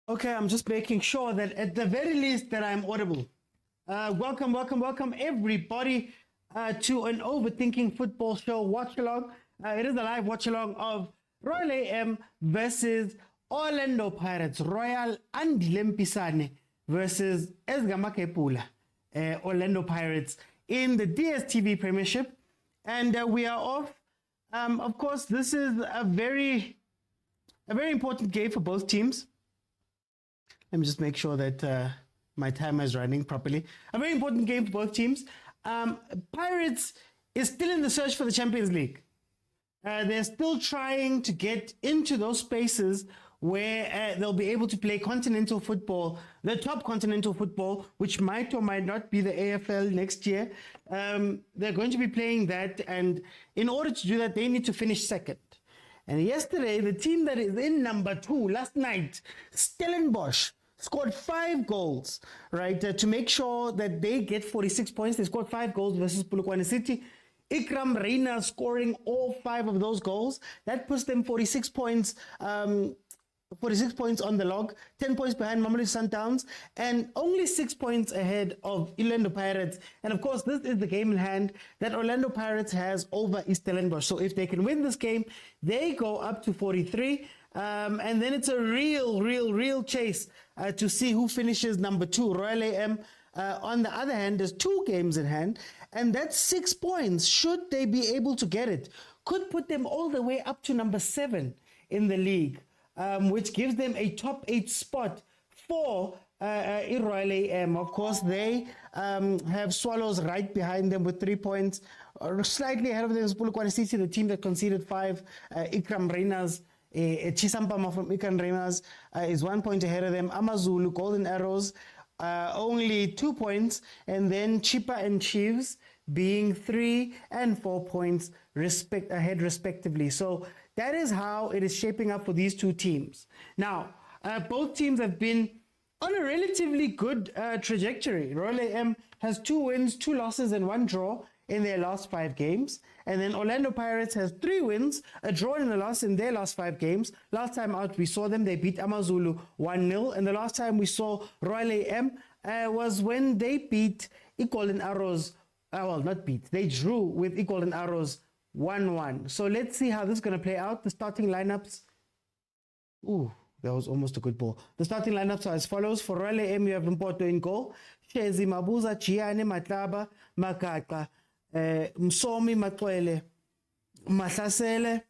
Okay, I'm just making sure that at the very least that I'm audible. Welcome everybody to an overthinking football show watch along. It is a live watch along of Royal AM versus Orlando Pirates. Royal Andilempisane versus Esgamakepula, Orlando Pirates in the DSTV Premiership. And we are off. Of course, this is a very important game for both teams. Let me just make sure that my timer is running properly. A very important game for both teams. Pirates is still in the search for the Champions League. They're still trying to get into those spaces where they'll be able to play continental football, the top continental football, which might or might not be the AFL next year. They're going to be playing that, and in order to do that, they need to finish second. And yesterday, the team that is in number 2, last night, Stellenbosch, scored 5 goals, right, to make sure that they get 46 points. They scored 5 goals versus Polokwane City. Ikram Reina scoring all 5 of those goals. That puts them 46 points, 46 points on the log, 10 points behind Mamelodi Sundowns, and only 6 points ahead of Orlando Pirates. And of course, this is the game in hand that Orlando Pirates has over Stellenbosch. So if they can win this game, they go up to 43. And then it's a real chase to see who finishes number 2. Royal AM, on the other hand, there's 2 games in hand, and that's 6 points. Should they be able to get it, could put them all the way up to number 7 in the league, which gives them a top 8 spot for Royal AM. Of course, they have Swallows right behind them with 3 points. Slightly ahead of them is Polokwane City, the team that conceded 5. Ikram Reina's Chisampama from Ikan Renas is 1 point ahead of them. Amazulu, Golden Arrows, only 2 points. And then Chipa and Chiefs being 3 and 4 points ahead respectively. So that is how it is shaping up for these 2 teams. Now, both teams have been on a relatively good trajectory. Royal AM has 2 wins, 2 losses, and 1 draw in their last 5 games. And then Orlando Pirates has 3 wins, a draw and a loss in their last 5 games. Last time out we saw them, they beat Amazulu 1-0. And the last time we saw Royal AM was when they beat Golden Arrows. Well, not beat, they drew with Golden Arrows 1-1. So let's see how this is going to play out. The starting lineups. Ooh, that was almost a good ball. The starting lineups are as follows. For Royal AM, you have Mpoto in goal. Shezi Mabuza, Giane Matlaba, Makaka, Msomi Matwele, Mahlasela,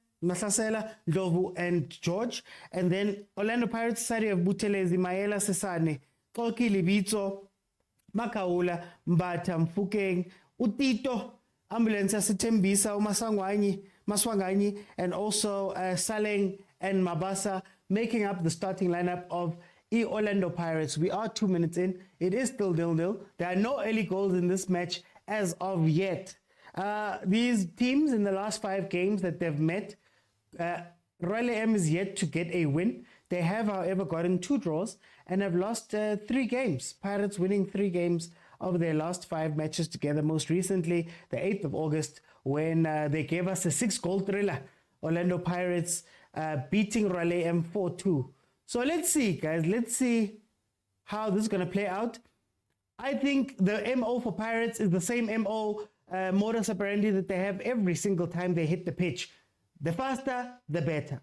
Ndlovu, and George. And then Orlando Pirates side of Butelezi, Maela Sesane, Koki Libito, Makaula, Mbata, Mfukeng, Utito, Ambulance Sitembisa, Maswanganyi, and also Saleng and Mabasa, making up the starting lineup of Orlando Pirates. We are 2 minutes in. It is still 0-0. There are no early goals in this match as of yet. These teams in the last 5 games that they've met, Royal AM is yet to get a win. They have, however, gotten 2 draws and have lost 3 games. Pirates winning 3 games of their last 5 matches together. Most recently, the 8th of August, when they gave us a 6-goal thriller. Orlando Pirates beating Royal AM 4-2. So let's see, guys. Let's see how this is going to play out. I think the MO for Pirates is the same MO, modus operandi, that they have every single time they hit the pitch. The faster, the better.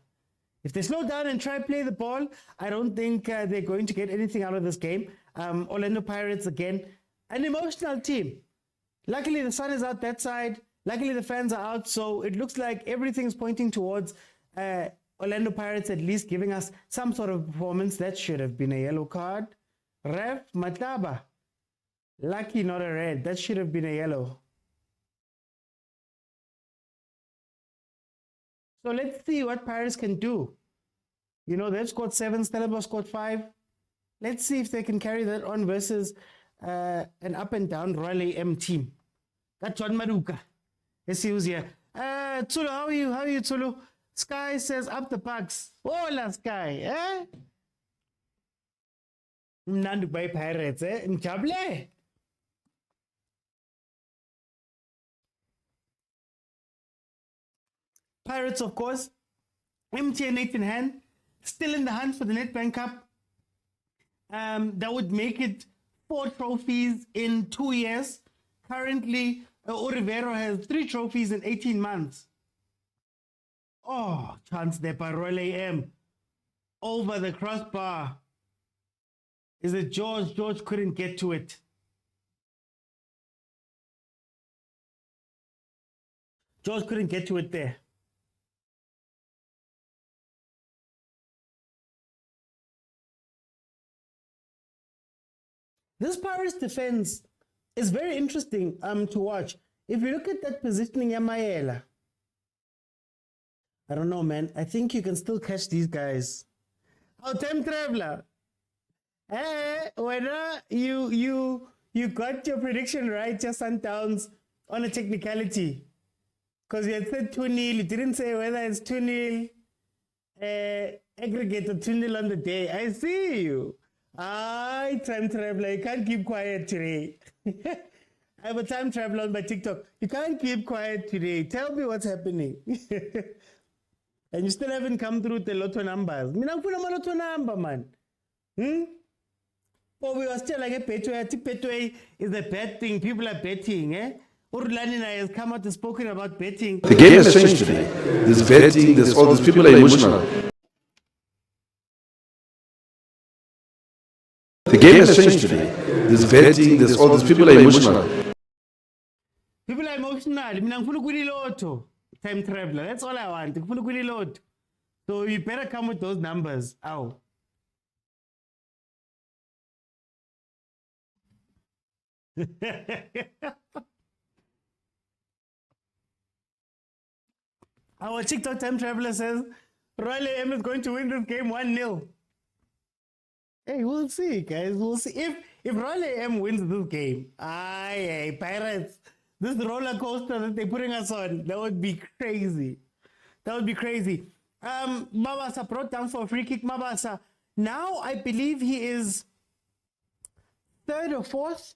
If they slow down and try to play the ball, I don't think they're going to get anything out of this game. Orlando Pirates, again, an emotional team. Luckily, the sun is out that side. Luckily, the fans are out. So it looks like everything's pointing towards Orlando Pirates at least giving us some sort of performance. That should have been a yellow card. Ref Mataba. Lucky, not a red. That should have been a yellow. So let's see what Pirates can do. You know, they've scored 7, Stellenbosch scored 5. Let's see if they can carry that on versus an up and down Royal AM team. That's John Maduka. Yes, he was here. Tsulu, how are you? How are you, Tsulu? Sky says up the pucks. Hola, Sky. Eh? Mnandi by Pirates, eh? Mjabule. Pirates, of course, MTN 8 in hand, still in the hunt for the Nedbank Cup. That would make it 4 trophies in 2 years. Currently, Olivero has 3 trophies in 18 months. Oh, chance there by Royal AM. Over the crossbar. Is it George? George couldn't get to it. George couldn't get to it there. This Pirates defense is very interesting to watch. If you look at that positioning, Yamayela, I don't know, man. I think you can still catch these guys. Oh, time traveler. Hey, whether you got your prediction right, just Sundowns on a technicality. Because you had said 2-0. You didn't say whether it's 2-0 aggregate or 2-0 on the day. I see you. Time traveler, you can't keep quiet today. I have a time traveler on my TikTok. You can't keep quiet today. Tell me what's happening. And you still haven't come through the lotto numbers. I'm putting a lotto number, man. Oh, we were still like a Petway. I think Petway is a bad thing. People are betting, eh? Rulani has come out and spoken about betting. The game has changed today. There's betting, there's all these people are emotional. The game has changed today. There's betting, there's all these people are emotional. People are emotional. Time traveler. That's all I want. So you better come with those numbers. Ow. Our TikTok time traveler says Royal AM is going to win this game 1-0. Hey, we'll see, guys. We'll see. If Royal AM wins this game, Pirates, this roller coaster that they're putting us on, that would be crazy. That would be crazy. Mabasa brought down for a free kick. Mabasa, now I believe he is third or fourth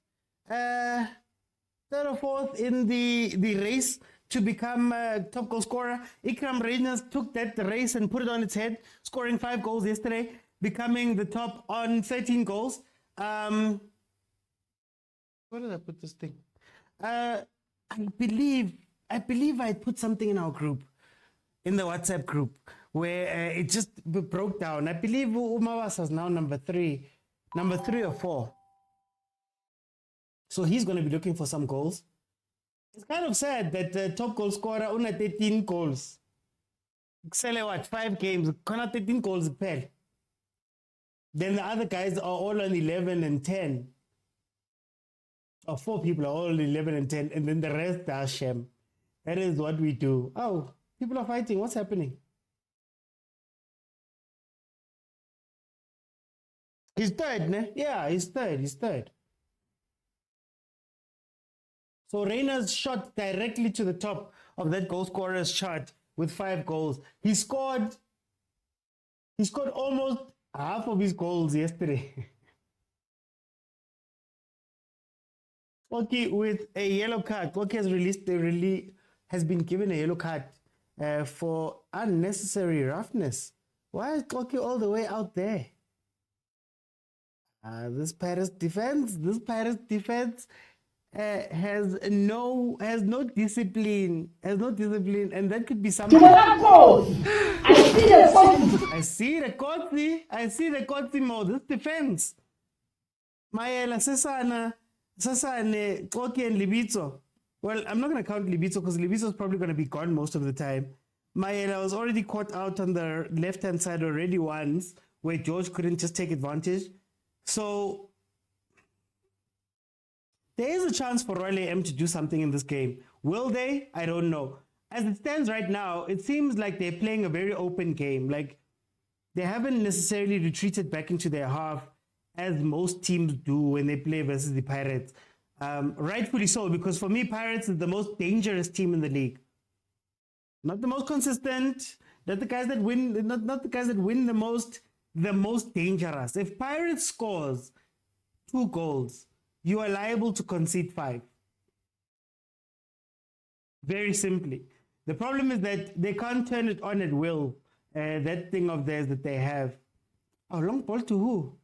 in the race to become top goal scorer. Ikram Reyners took that race and put it on its head, scoring 5 goals yesterday, becoming the top on 13 goals. Where did I put this thing? I believe I put something in our group, in the WhatsApp group, where it just broke down. I believe Umawasa is now number 3 or 4. So he's going to be looking for some goals. It's kind of sad that the top goal scorer only 13 goals. Excel what? 5 games. 13 goals per. Then the other guys are all on 11 and 10. Or 4 people are all on 11 and 10. And then the rest are sham. That is what we do. Oh, people are fighting. What's happening? He's third, ne? Yeah, he's third. So Reyners shot directly to the top of that goal scorer's chart with 5 goals. He scored almost half of his goals yesterday. Okay, with a yellow card. Okay has been given a yellow card for unnecessary roughness. Why is Koki all the way out there? This Pirates defense has no discipline, and that could be something. I see the Kotsi mode. This defense. Mayela Sasane, Koki and Libitso. Well, I'm not going to count Libitso because Libitso is probably going to be gone most of the time. Mayela was already caught out on the left-hand side already once, where George couldn't just take advantage. So there is a chance for Royal AM to do something in this game. Will they? I don't know. As it stands right now, it seems like they're playing a very open game. Like, they haven't necessarily retreated back into their half as most teams do when they play versus the Pirates. Rightfully so, because for me, Pirates is the most dangerous team in the league. Not the most consistent, not the guys that win, not the guys that win the most dangerous. If Pirates scores 2 goals, you are liable to concede 5. Very simply. The problem is that they can't turn it on at will. That thing of theirs that they have. Oh, long ball to who?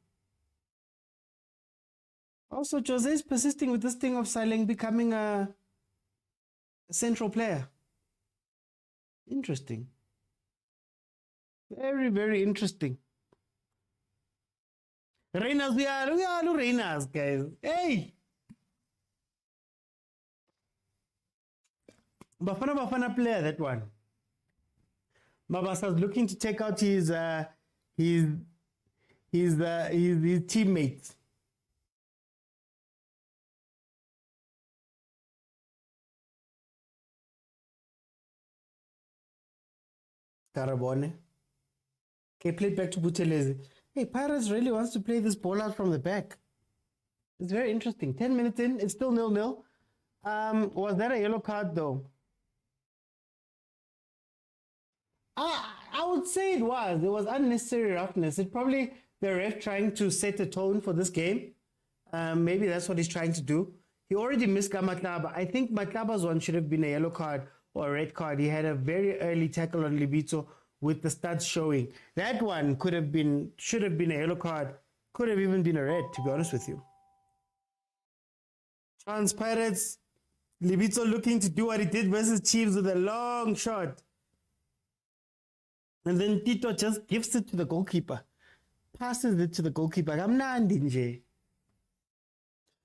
Also, Jose is persisting with this thing of Sileng becoming a central player. Interesting. Very, very interesting. Reyners, we are Reyners, guys. Hey! Bafana player, that one. Mabasa's looking to take out his teammates. Karabone. Okay, played back to Buthelezi. Hey, Pirates really wants to play this ball out from the back. It's very interesting. 10 minutes in, it's still 0-0. Was that a yellow card though? I would say it was. There was unnecessary roughness. It probably the ref trying to set a tone for this game. Maybe that's what he's trying to do. He already missed Matlaba. I think Matlaba's one should have been a yellow card or a red card. He had a very early tackle on Libito with the studs showing. That one should have been a yellow card. Could have even been a red, to be honest with you. Chance Pirates. Libito looking to do what he did versus Chiefs with a long shot. And then Tito just gives it to the goalkeeper. Passes it to the goalkeeper. I'm not nje.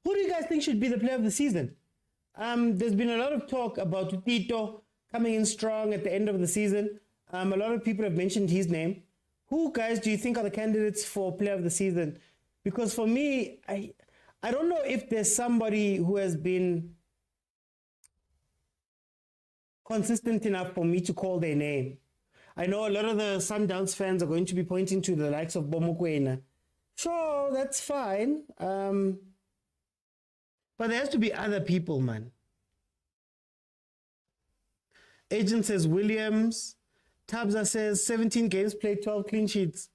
Who do you guys think should be the player of the season? There's been a lot of talk about Tito coming in strong at the end of the season. A lot of people have mentioned his name. Who, guys, do you think are the candidates for player of the season? Because for me, I don't know if there's somebody who has been consistent enough for me to call their name. I know a lot of the Sundowns fans are going to be pointing to the likes of mokwena. Sure, that's fine. But there has to be other people, man. Agent says Williams. Tabza says 17 games played, 12 clean sheets.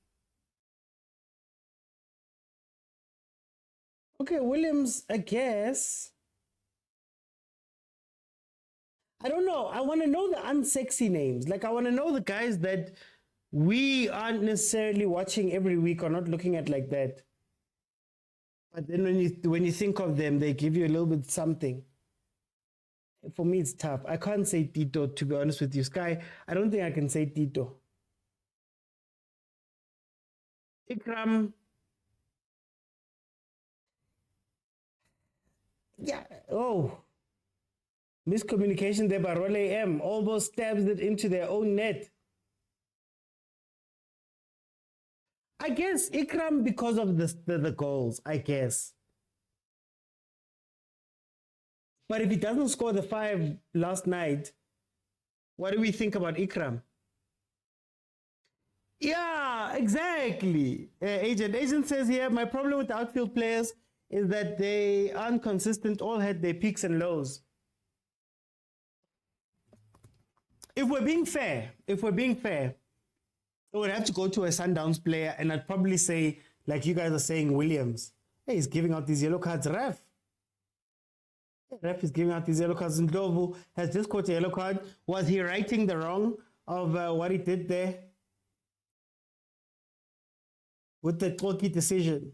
Okay, Williams, I guess. I don't know. I want to know the unsexy names. Like, I want to know the guys that we aren't necessarily watching every week or not looking at like that. But then when you think of them, they give you a little bit something. For me, it's tough. I can't say Tito, to be honest with you. Sky, I don't think I can say Tito. Ikram. Yeah. Oh. Miscommunication there by Role M. Almost stabs it into their own net. I guess Ikram because of the goals, I guess. But if he doesn't score the 5 last night, what do we think about Ikram? Yeah, exactly. Agent says here, my problem with the outfield players is that they aren't consistent, all had their peaks and lows. If we're being fair, it would have to go to a Sundowns player, and I'd probably say, like you guys are saying, Williams. Hey, he's giving out these yellow cards, ref. Ref is giving out these yellow cards. Ndlovu has just caught a yellow card. Was he righting the wrong of what he did there? With the Tloki decision.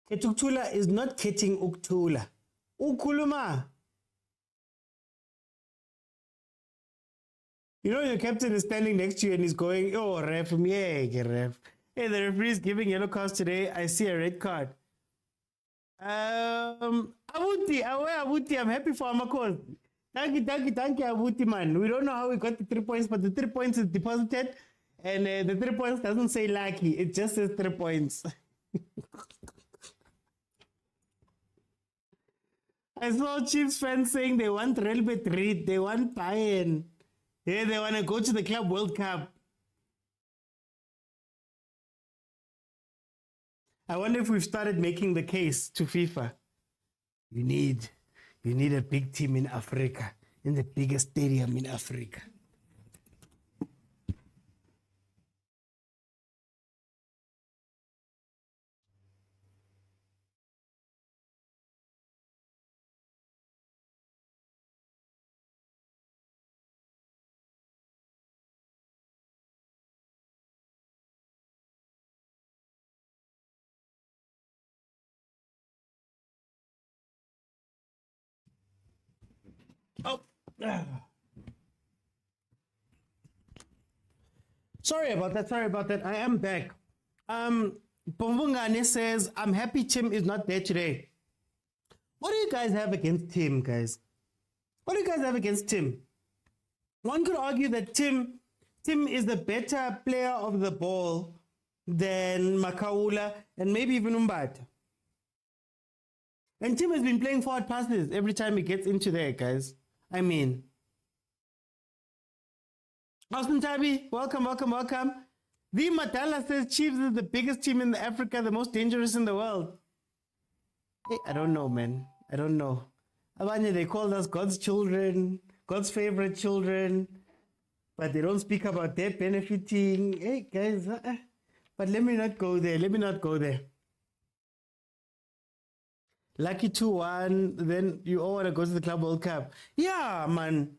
Ketuktula is not Keting Uktula. Ukuluma. You know, your captain is standing next to you and he's going, oh, ref, yeah, ref. Hey, the referee is giving yellow cards today. I see a red card. Abuti, I'm happy for Amakos. Thank you, Abuti, man. We don't know how we got the 3 points, but the 3 points is deposited, and the 3 points doesn't say lucky. It just says 3 points. I saw Chiefs fans saying they want Real Madrid, they want Bayern. Yeah, they want to go to the Club World Cup. I wonder if we've started making the case to FIFA. You need a big team in Africa, in the biggest stadium in Africa. Oh. Sorry about that. I am back. Pomvungane says, I'm happy Tim is not there today. What do you guys have against Tim, guys? What do you guys have against Tim? One could argue that Tim is the better player of the ball than Makaula and maybe even Umbata. And Tim has been playing forward passes every time he gets into there, guys. I mean. Austin Tabi, welcome. The Matala says Chiefs is the biggest team in Africa, the most dangerous in the world. Hey, I don't know, man. I don't know. Abanye, they called us God's children, God's favorite children, but they don't speak about their benefiting. Hey, guys, but let me not go there. Lucky 2-1, then you all want to go to the Club World Cup. Yeah, man.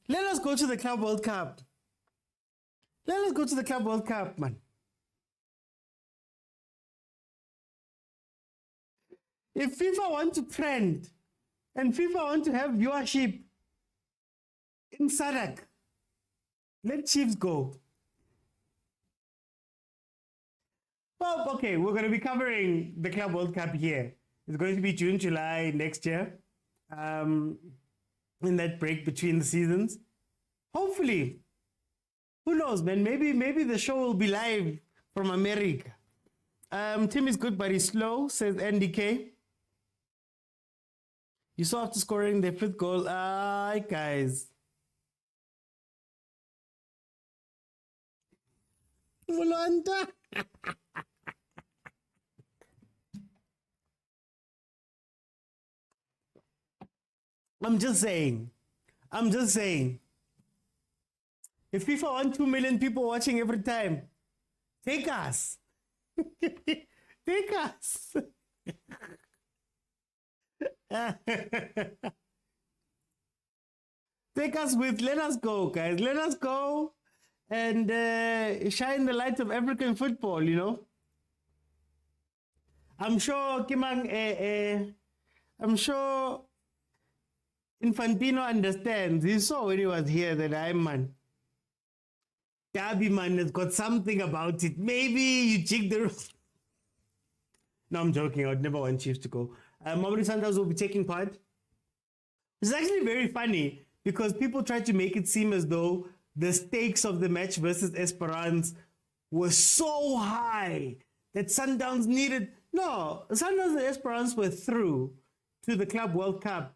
Let us go to the Club World Cup. Man. If FIFA want to trend and FIFA want to have viewership in Sadak, let Chiefs go. Well, okay, we're going to be covering the Club World Cup here. It's going to be June, July next year, in that break between the seasons. Hopefully, who knows, man? Maybe the show will be live from America. Tim is good, but he's slow, says NDK. You saw after scoring their fifth goal. Guys. Mulanda. I'm just saying. If FIFA want 2 million people watching every time, take us. Take us. Take us with, let us go, guys. Let us go and shine the light of African football, you know. I'm sure Kimang, I'm sure Infantino understands. He saw when he was here that Derby man has got something about it. Maybe you check the... No, I'm joking. I would never want Chiefs to go. Mamelodi Sundowns will be taking part. It's actually very funny because people try to make it seem as though the stakes of the match versus Esperance were so high that Sundowns needed... No, Sundowns and Esperance were through to the Club World Cup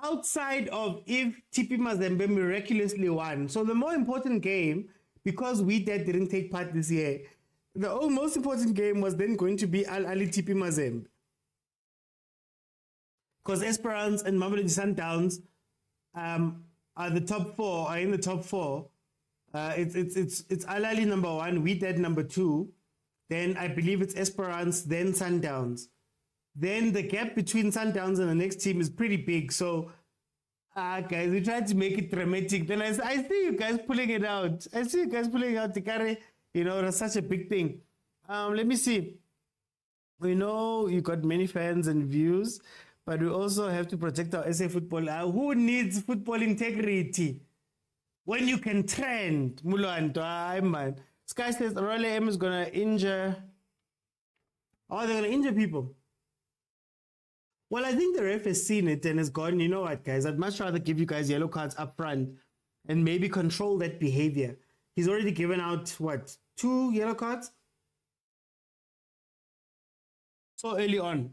outside of if TP Mazembe miraculously won. So the more important game, because we didn't take part this year, the most important game was then going to be Ahly TP Mazembe. Because Esperance and Mamelodi Sundowns are the top four, are in the top four. It's Ahly number 1, we number 2. Then I believe it's Esperance, then Sundowns. Then the gap between Sundowns and the next team is pretty big. So, guys, we tried to make it dramatic. Then I see you guys pulling it out. To carry, it's such a big thing. Let me see. We know you got many fans and views, but we also have to protect our SA football. Who needs football integrity when you can trend? Man. Sky says Royal M is going to injure. Oh, they're going to injure people. Well, I think the ref has seen it and has gone, you know what, guys, I'd much rather give you guys yellow cards up front and maybe control that behavior. He's already given out, 2 yellow cards? So early on.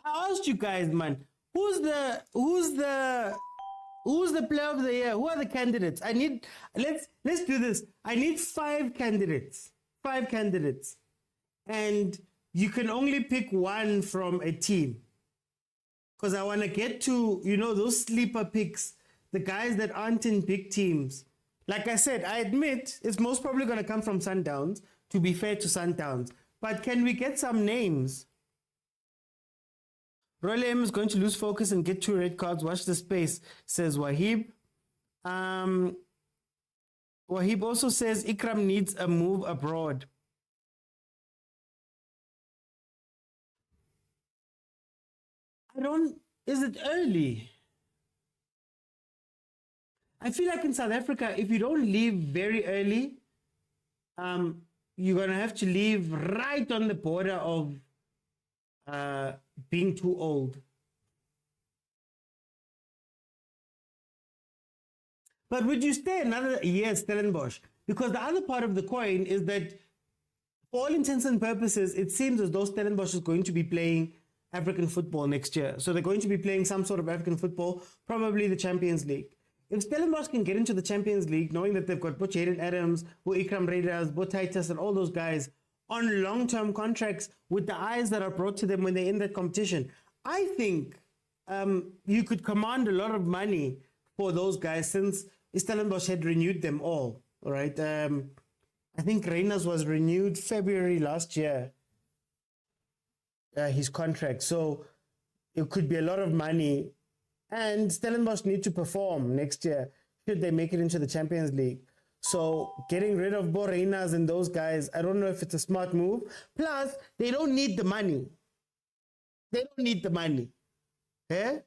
I asked you guys, man, who's the player of the year? Who are the candidates? Let's do this. I need 5 candidates. 5 candidates. And you can only pick one from a team. Because I want to get to, those sleeper picks, the guys that aren't in big teams. Like I said, I admit it's most probably going to come from Sundowns, to be fair to Sundowns. But can we get some names? Royal M is going to lose focus and get 2 red cards. Watch the space, says Wahib. Wahib also says Ikram needs a move abroad. Is it early? I feel like in South Africa, if you don't leave very early, you're going to have to leave right on the border of being too old. But would you stay another year at Stellenbosch? Because the other part of the coin is that, for all intents and purposes, it seems as though Stellenbosch is going to be playing African football next year. So they're going to be playing some sort of African football, probably the Champions League. If Stellenbosch can get into the Champions League, knowing that they've got Jordaan Adams, Ikram Raiders, Titus, and all those guys on long-term contracts with the eyes that are brought to them when they're in that competition, I think you could command a lot of money for those guys since Stellenbosch had renewed them all right? I think Reina's was renewed February last year, his contract. So it could be a lot of money. And Stellenbosch need to perform next year should they make it into the Champions League. So getting rid of Reinas and those guys, I don't know if it's a smart move. Plus, they don't need the money. They don't need the money. Eh?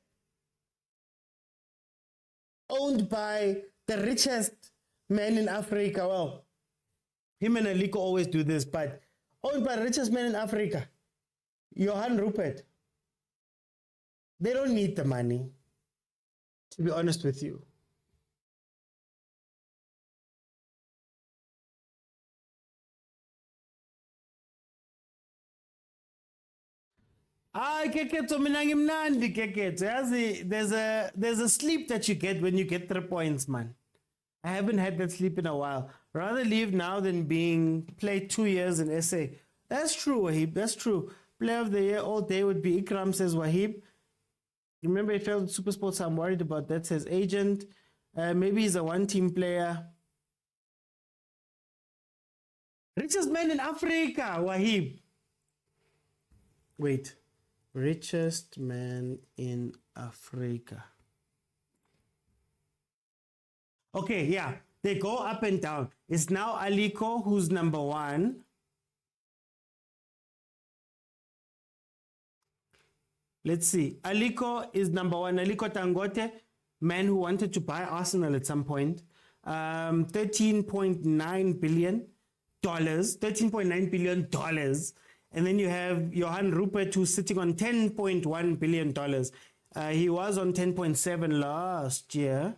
Owned by the richest man in Africa. Well, him and Aliko always do this, but owned by the richest man in Africa, Johan Rupert. They don't need the money, to be honest with you. There's a sleep that you get when you get 3 points, man. I haven't had that sleep in a while. Rather leave now than play 2 years in SA. That's true, Wahib. That's true. Player of the year all day would be Ikram, says Wahib. Remember, he failed Supersport, so I'm worried about that, says Agent. Maybe he's a one-team player. Richest man in Africa, Wahib. Wait. Richest man in Africa. Okay, yeah. They go up and down. It's now Aliko who's number 1. Let's see. Aliko is number 1. Aliko Tangote, man who wanted to buy Arsenal at some point. $13.9 billion. $13.9 billion. And then you have Johan Rupert, who's sitting on $10.1 billion. He was on 10.7 last year.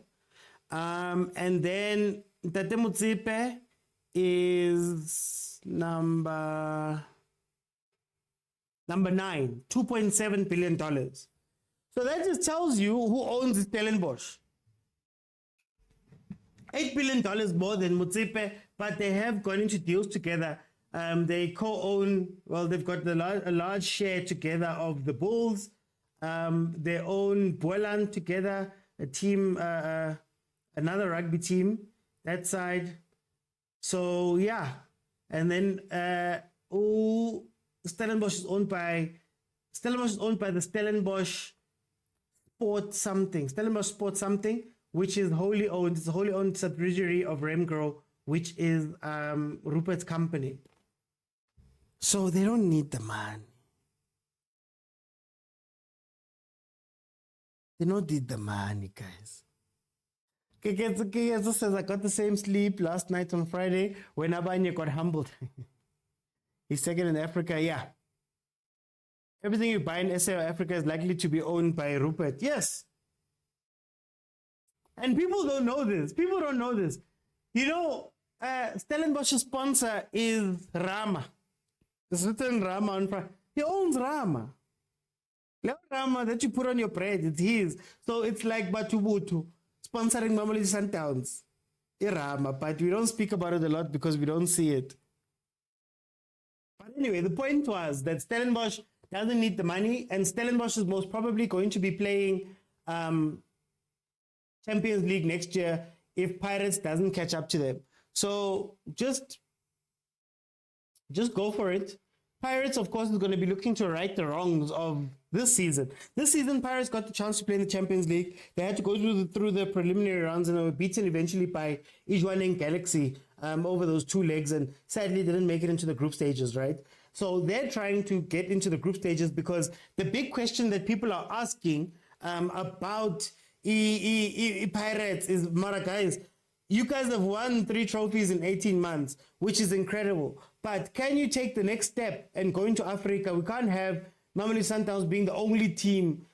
And then Tate Motsepe is number 9, $2.7 billion. So that just tells you who owns Stellenbosch. $8 billion more than Motsepe, but they have gone into deals together. They co-own, well, they've got a large share together of the Bulls. They own Boland together, a team, another rugby team, that side. So, yeah. And then, Stellenbosch is owned by the Stellenbosch Sport something. Stellenbosch Sport something, which is wholly owned. It's a wholly owned subsidiary of Remgro, which is Rupert's company. So they don't need the money. They don't need the money, guys. Kekezo says, I got the same sleep last night on Friday when Abanye got humbled. He's second in Africa, yeah. Everything you buy in SA or Africa is likely to be owned by Rupert. Yes. And people don't know this. People don't know this. You know, Stellenbosch's sponsor is Rama. It's written Rama on front. He owns Rama. Rama that you put on your bread, it's his. So it's like Batubutu sponsoring Mamelodi Sundowns. Rama, but we don't speak about it a lot because we don't see it. But anyway, the point was that Stellenbosch doesn't need the money, and Stellenbosch is most probably going to be playing Champions League next year if Pirates doesn't catch up to them. So just go for it. Pirates, of course, is going to be looking to right the wrongs of this season. This season, Pirates got the chance to play in the Champions League. They had to go through the preliminary rounds and they were beaten eventually by Ijwaneng Galaxy over those 2 legs, and sadly didn't make it into the group stages, right? So they're trying to get into the group stages because the big question that people are asking about Pirates is, Mara guys, you guys have won 3 trophies in 18 months, which is incredible. But can you take the next step and go into Africa? We can't have Mamelodi Sundowns being the only team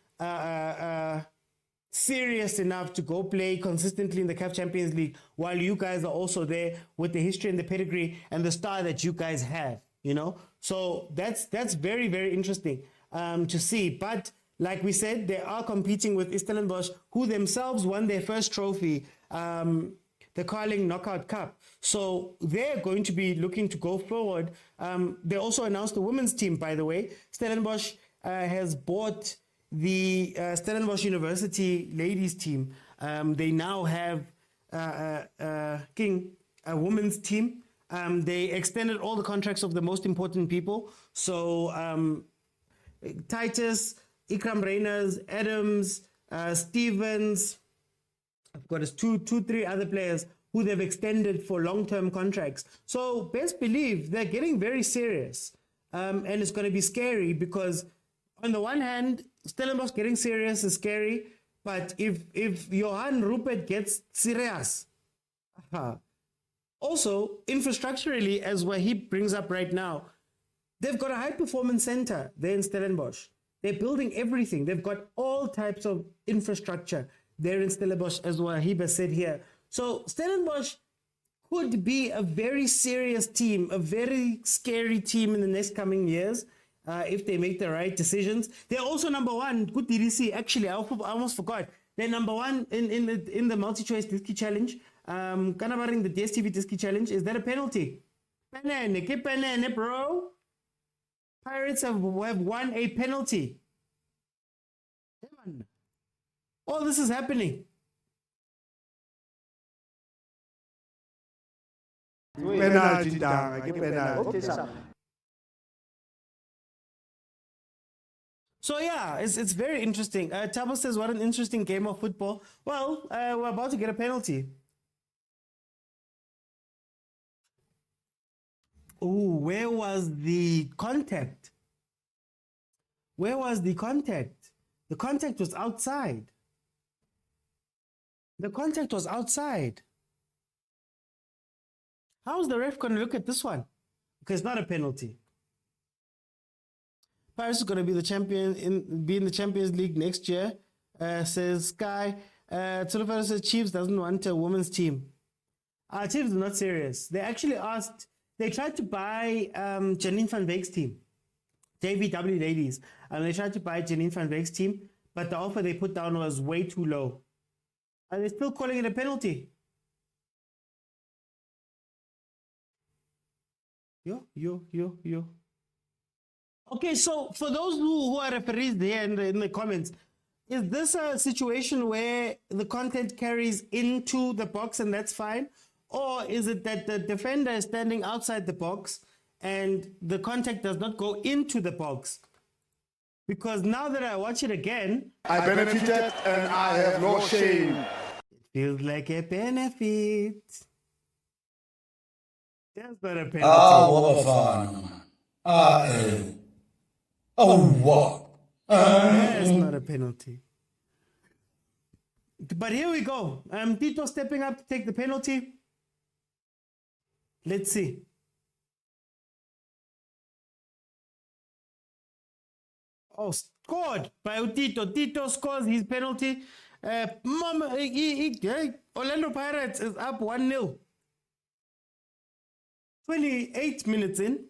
serious enough to go play consistently in the CAF Champions League while you guys are also there with the history and the pedigree and the star that you guys have, you know? So that's very, very interesting to see. But like we said, they are competing with Stellenbosch, who themselves won their first trophy, the Carling Knockout Cup. So they're going to be looking to go forward. They also announced the women's team, by the way. Stellenbosch has bought the Stellenbosch University ladies team. They now have a women's team. They extended all the contracts of the most important people. So Titus, Ikram Reyners, Adams, Stevens, I've got 3 other players who they've extended for long-term contracts. So best believe they're getting very serious. And it's going to be scary because on the one hand, Stellenbosch getting serious is scary. But if Johan Rupert gets serious, also infrastructurally, as Wahib brings up right now, they've got a high-performance center there in Stellenbosch. They're building everything. They've got all types of infrastructure there in Stellenbosch, as Wahib has said here. So Stellenbosch could be a very serious team, a very scary team in the next coming years if they make the right decisions. They're also number 1. Good DDC. Actually, I almost forgot. They're number 1 in the multi-choice Diski Challenge. Kanabaring the DSTV Diski Challenge. Is that a penalty? Penene, bro. Pirates have won a penalty. All this is happening. Penalty. So yeah, it's very interesting. Tabo says, what an interesting game of football. Well, we're about to get a penalty. Oh, where was the contact? Where was the contact? The contact was outside. The contact was outside. How's the ref going to look at this one? Because it's not a penalty. Paris is going to be the champion in the Champions League next year, says Sky. Tulifaro says Chiefs doesn't want a women's team. Chiefs are not serious. They actually asked, they tried to buy Janine van Beek's team, JVW ladies, and they tried to buy Janine van Beek's team, but the offer they put down was way too low. And they're still calling it a penalty. Yo. Okay, so for those who are referees there in the comments, is this a situation where the content carries into the box and that's fine? Or is it that the defender is standing outside the box and the contact does not go into the box? Because now that I watch it again, I benefited and I have no shame. It feels like a benefit. That's not a penalty. Bafana. What? That's not a penalty. But here we go. Tito stepping up to take the penalty. Let's see. Oh, scored by Tito. Tito scores his penalty. Orlando Pirates is up 1-0. 28 minutes in.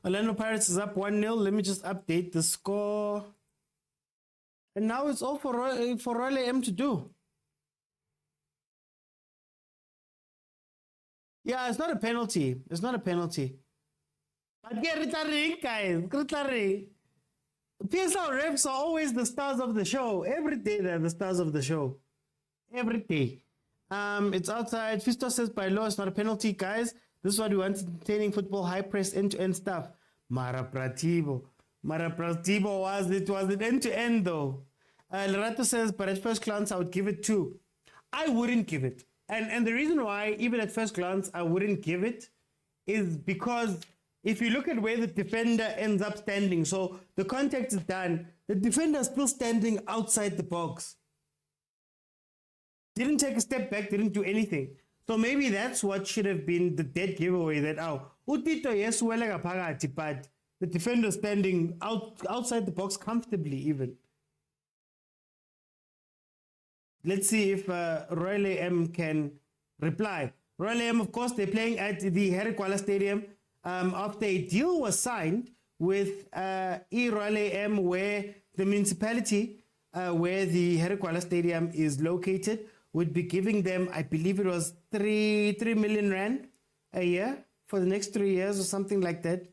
Orlando Pirates is up 1-0. Let me just update the score. And now it's all for Raleigh M to do. Yeah, it's not a penalty. It's not a penalty. But get ring, guys. Ring. PSL refs are always the stars of the show. Every day they're the stars of the show. Every day. It's outside. Fisto says by law it's not a penalty, guys. This is what we want, entertaining football, high press, end-to-end stuff. Mara Prativo was it end-to-end though. Lerato says, but at first glance I would give it 2. I wouldn't give it. And the reason why, even at first glance, I wouldn't give it is because if you look at where the defender ends up standing, so the contact is done, the defender is still standing outside the box. Didn't take a step back, didn't do anything. So maybe that's what should have been the dead giveaway, that Utito yes but the defender standing outside the box comfortably even. Let's see if Royal AM can reply. Royal AM, of course, they're playing at the Herikwala Stadium after a deal was signed with Royal AM, where the municipality where the Herikwala Stadium is located would be giving them, I believe it was 3 million rand a year for the next 3 years or something like that.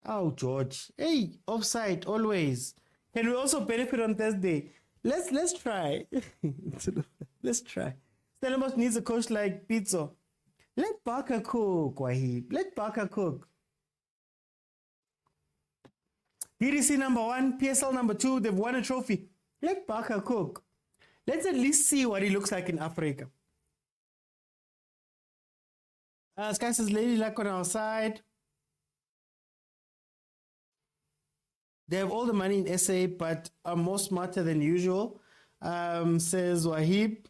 Oh, George. Hey, offside, always. Can we also benefit on Thursday? Let's try. Let's try. Stellenbosch needs a coach like Pitso. Let Barker cook, Wahib. Let Barker cook. DDC number 1, PSL number 2, they've won a trophy. Let Barker cook. Let's at least see what he looks like in Africa. Sky says Lady Luck on our side. They have all the money in SA, but are more smarter than usual, says Wahib.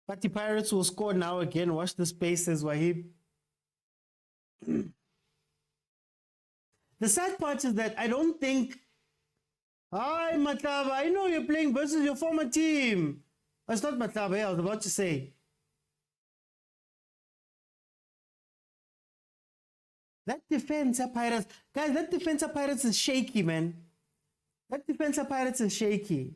But the Pirates will score now again. Watch the space, says Wahib. The sad part is that I don't think... Hi, Matlaba, I know you're playing versus your former team. It's not Matlaba, I was about to say. That defense of Pirates... Guys, that defense of Pirates is shaky, man. That defense of Pirates is shaky.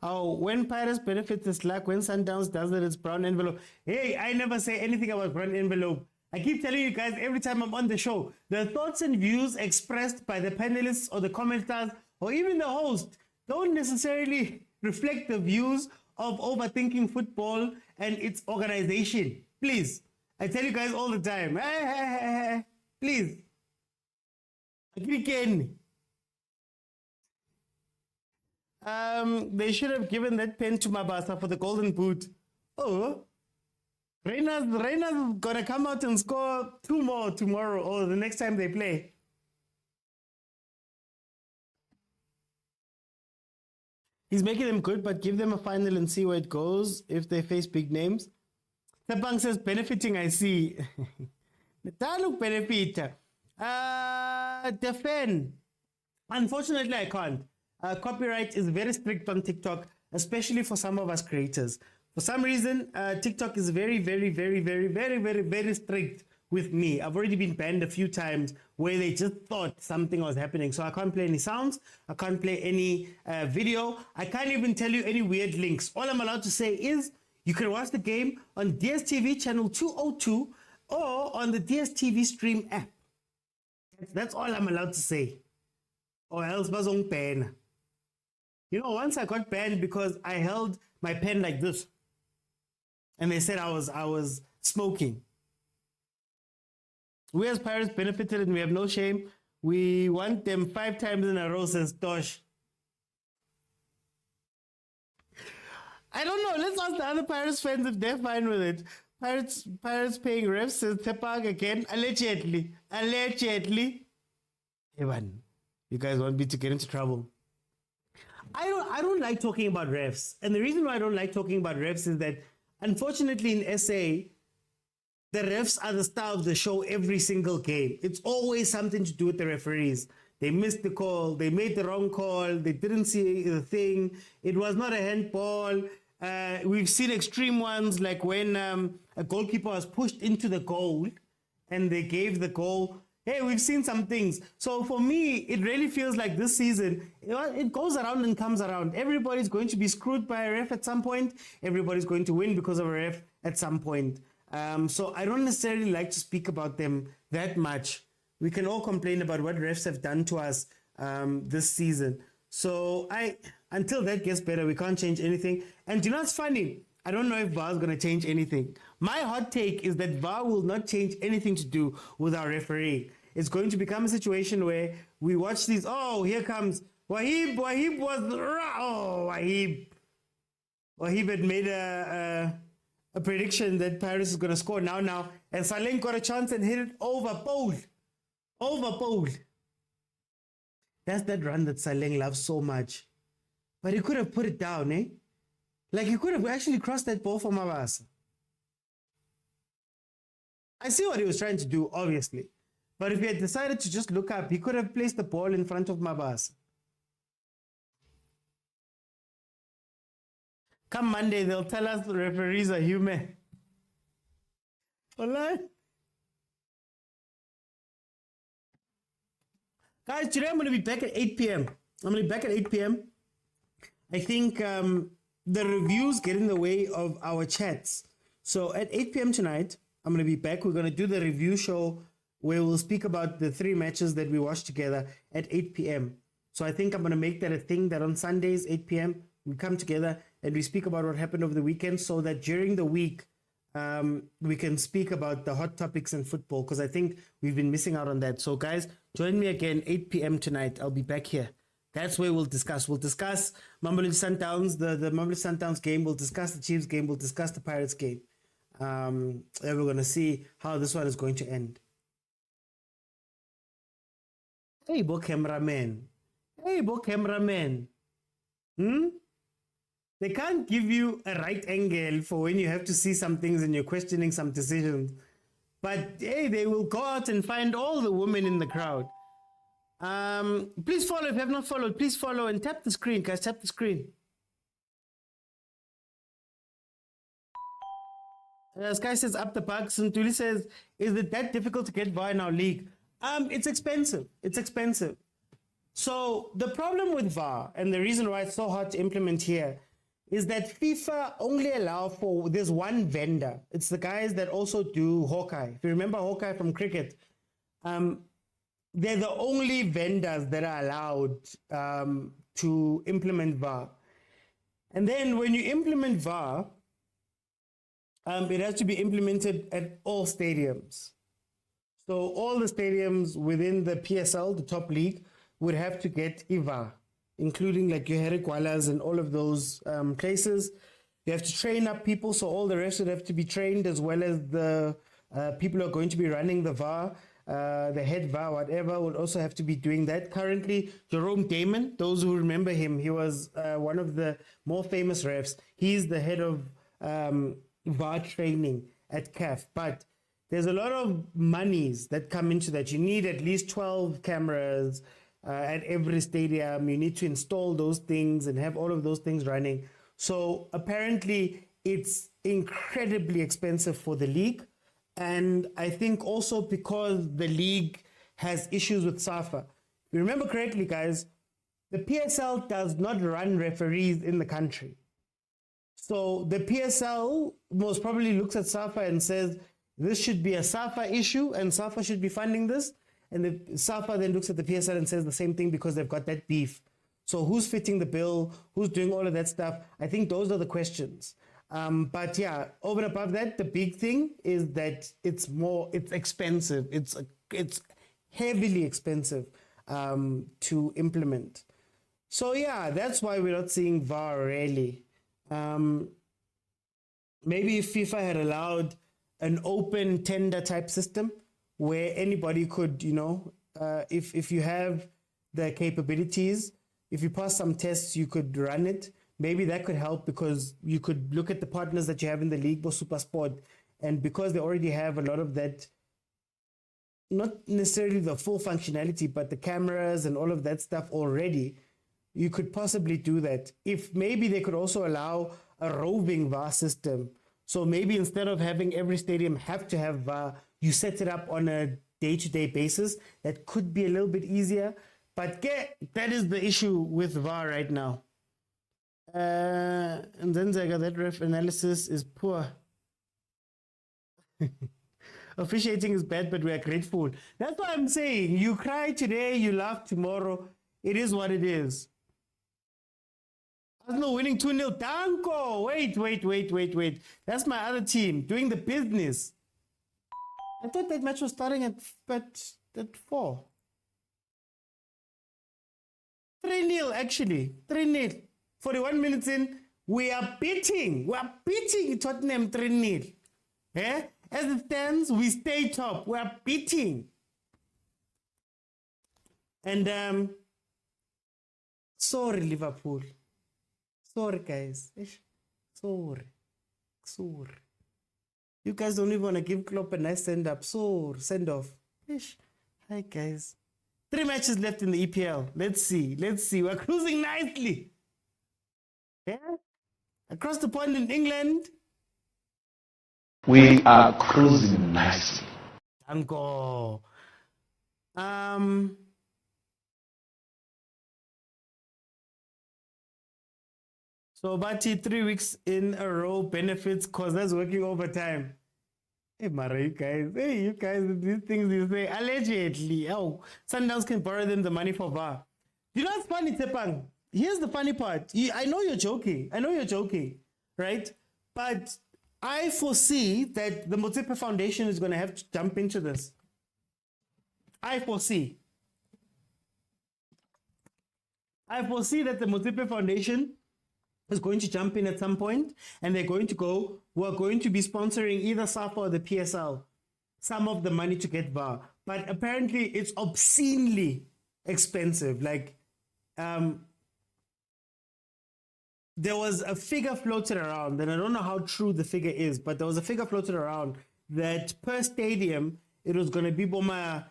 Oh, when Pirates benefits is luck, when Sundowns does it, it's brown envelope. Hey, I never say anything about brown envelope. I keep telling you guys every time I'm on the show, the thoughts and views expressed by the panelists or the commenters or even the host don't necessarily reflect the views of Overthinking Football and its organization. Please, I tell you guys all the time. Please. Again. They should have given that pen to Mabasa for the golden boot. Oh, Reina's gonna come out and score 2 more tomorrow or the next time they play. He's making them good, but give them a final and see where it goes if they face big names. Tepang says benefiting, I see. Look benefit. Defend. Unfortunately, I can't. Copyright is very strict on TikTok, especially for some of us creators. For some reason, TikTok is very, very, very, very, very, very, very strict with me. I've already been banned a few times where they just thought something was happening. So I can't play any sounds. I can't play any video. I can't even tell you any weird links. All I'm allowed to say is you can watch the game on DSTV channel 202 or on the DSTV stream app. That's all I'm allowed to say. Or else bazong ban. You know, once I got banned because I held my pen like this. And they said I was smoking. We as Pirates benefited and we have no shame. We want them 5 times in a row, says Tosh. I don't know. Let's ask the other Pirates fans if they're fine with it. Pirates paying refs, says Tepag again. Allegedly. Evan, you guys want me to get into trouble. I don't like talking about refs. And the reason why I don't like talking about refs is that, unfortunately, in SA, the refs are the star of the show every single game. It's always something to do with the referees. They missed the call. They made the wrong call. They didn't see the thing. It was not a handball. We've seen extreme ones, like when a goalkeeper was pushed into the goal and they gave the goal. Hey, we've seen some things. So for me, it really feels like this season, it goes around and comes around. Everybody's going to be screwed by a ref at some point. Everybody's going to win because of a ref at some point. So I don't necessarily like to speak about them that much. We can all complain about what refs have done to us this season. So until that gets better, we can't change anything. And you know what's funny? I don't know if VAR is going to change anything. My hot take is that VAR will not change anything to do with our referee. It's going to become a situation where we watch these, oh, here comes Wahib was Wahib had made a prediction that Paris is going to score now, and Saleng got a chance and hit it over pole. That's that run that Saleng loves so much. But he could have put it down, eh? Like he could have actually crossed that ball for Mabasa. I see what he was trying to do, obviously. But if he had decided to just look up, he could have placed the ball in front of Mabasa. Come Monday, they'll tell us the referees are human. Alright? Guys, today I'm going to be back at 8 p.m. I'm going to be back at 8 p.m. I think the reviews get in the way of our chats. So at 8 p.m. tonight, I'm going to be back. We're going to do the review show where we'll speak about the 3 matches that we watched together at 8 p.m. So I think I'm going to make that a thing that on Sundays, 8 p.m., we come together and we speak about what happened over the weekend so that during the week, we can speak about the hot topics in football because I think we've been missing out on that. So guys, join me again, 8 p.m. tonight. I'll be back here. That's where we'll discuss. We'll discuss Mamelodi Sundowns, the Mamelodi Sundowns game. We'll discuss the Chiefs game. We'll discuss the Pirates game. And we're going to see how this one is going to end. Hey, bo cameraman. They can't give you a right angle for when you have to see some things and you're questioning some decisions. But hey, they will go out and find all the women in the crowd. Please follow if you have not followed. Please follow and tap the screen, guys. Tap the screen. Sky says up the bucks. And Tuli says, is it that difficult to get VAR in our league? It's expensive. It's expensive. So the problem with VAR and the reason why it's so hard to implement here is that FIFA only allow for, there's one vendor. It's the guys that also do Hawkeye. If you remember Hawkeye from cricket, they're the only vendors that are allowed to implement VAR. And then when you implement VAR, it has to be implemented at all stadiums. So all the stadiums within the PSL, the top league, would have to get VAR, including like your Herikwalas and all of those places. You have to train up people, so all the refs would have to be trained as well as the people who are going to be running the VAR. The head VAR, whatever, would also have to be doing that. Currently, Jerome Damon, those who remember him, he was one of the more famous refs. He's the head of VAR training at CAF. But there's a lot of monies that come into that. You need at least 12 cameras at every stadium. You need to install those things and have all of those things running. So apparently, it's incredibly expensive for the league. And I think also because the league has issues with SAFA. If you remember correctly, guys, the PSL does not run referees in the country. So the PSL most probably looks at SAFA and says, this should be a SAFA issue and SAFA should be funding this. And the SAFA then looks at the PSL and says the same thing because they've got that beef. So who's fitting the bill? Who's doing all of that stuff? I think those are the questions. But yeah, over and above that, the big thing is that it's expensive. It's heavily expensive to implement. So yeah, that's why we're not seeing VAR really. Maybe if FIFA had allowed an open tender type system where anybody could, if you have the capabilities, if you pass some tests, you could run it. Maybe that could help because you could look at the partners that you have in the league or Supersport, and because they already have a lot of that, not necessarily the full functionality, but the cameras and all of that stuff already, you could possibly do that. If maybe they could also allow a roving VAR system. So maybe instead of having every stadium have to have VAR, you set it up on a day-to-day basis. That could be a little bit easier. But that is the issue with VAR right now. And then that ref analysis is poor. Officiating is bad, but we are grateful. That's what I'm saying. You cry today, you laugh tomorrow. It is what it is. Arsenal winning 2-0. Danko! Wait. That's my other team doing the business. I thought that match was starting at 4. 3-0 actually. 3-0. 41 minutes in, we are beating Tottenham 3-0. Eh? As it stands, we stay top. We are beating. And sorry, Liverpool. Sorry, guys. Sorry. You guys don't even want to give Klopp a nice send-up. Send-off. Hi, guys. 3 matches left in the EPL. Let's see. We're cruising nicely. Yeah? Across the pond in England. We are cruising nicely. Tango. So Bati, 3 weeks in a row benefits cause that's working overtime. Hey, Mara, you guys, these things you say, allegedly. Oh, Sundowns can borrow them the money for VAR. You know what's funny, Tepang? Here's the funny part. I know you're joking, right? But I foresee that the Motsepe Foundation is going to have to jump into this. I foresee that the Motsepe Foundation is going to jump in at some point, and they're going to go, we're going to be sponsoring either SAFA or the PSL, some of the money to get VAR. But apparently it's obscenely expensive. Like, there was a figure floated around, and I don't know how true the figure is, but there was a figure floated around that per stadium, it was going to be Boma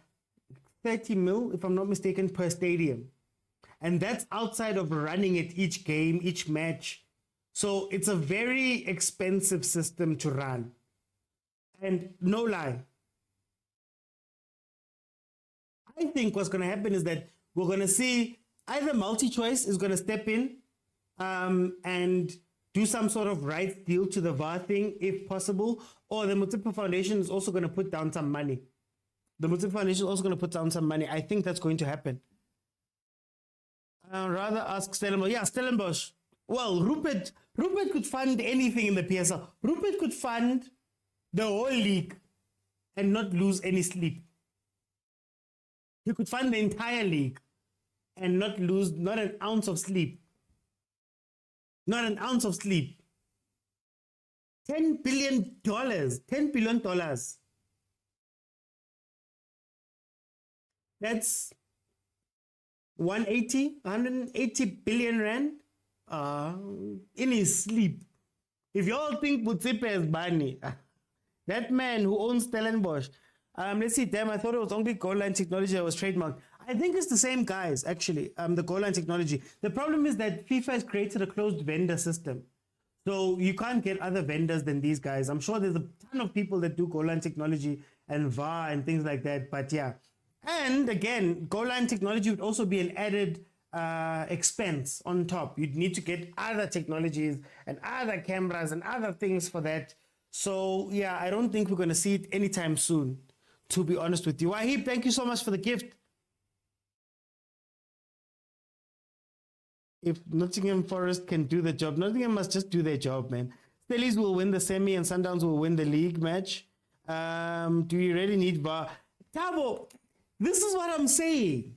30 mil, if I'm not mistaken, per stadium. And that's outside of running it each game, each match. So it's a very expensive system to run. And no lie, I think what's going to happen is that we're going to see either MultiChoice is going to step in and do some sort of rights deal to the VAR thing, if possible, or the Motsepe Foundation is also going to put down some money. The Motsepe Foundation is also going to put down some money. I think that's going to happen. Rather ask Stellenbosch. Yeah, Stellenbosch. Well, Rupert could fund anything in the PSL. Rupert could fund the whole league and not lose any sleep. He could fund the entire league and not lose not an ounce of sleep. Not an ounce of sleep. $10 billion. $10 billion. That's 180 billion rand in his sleep. If you all think Motsepe is money, that man who owns Stellenbosch, let's see, damn, I thought it was only goal line technology that was trademarked. I think it's the same guys, actually, the goal line technology. The problem is that FIFA has created a closed vendor system. So you can't get other vendors than these guys. I'm sure there's a ton of people that do goal line technology and VAR and things like that, but yeah. And again, goal line technology would also be an added expense on top. You'd need to get other technologies and other cameras and other things for that. So yeah, I don't think we're going to see it anytime soon, to be honest with you. Wahib, thank you so much for the gift. If Nottingham Forest can do the job, Nottingham must just do their job, man. Stellies will win the semi and Sundowns will win the league match. Do you really need VAR? Tabo, this is what I'm saying.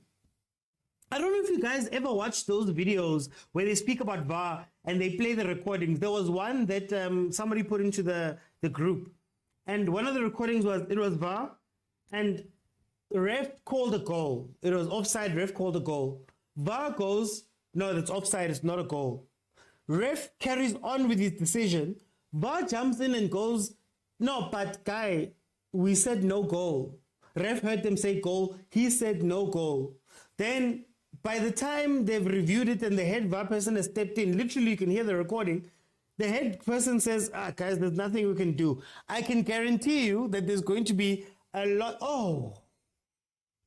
I don't know if you guys ever watched those videos where they speak about VAR and they play the recordings. There was one that somebody put into the group. And one of the recordings was VAR. And the ref called a goal. It was offside, ref called a goal. VAR goes, no, that's offside, it's not a goal. Ref carries on with his decision. VAR jumps in and goes, no, but guy, we said no goal. Ref heard them say goal. He said no goal. Then by the time they've reviewed it and the head VAR person has stepped in, literally you can hear the recording. The head person says, guys, there's nothing we can do. I can guarantee you that there's going to be a lot. Oh,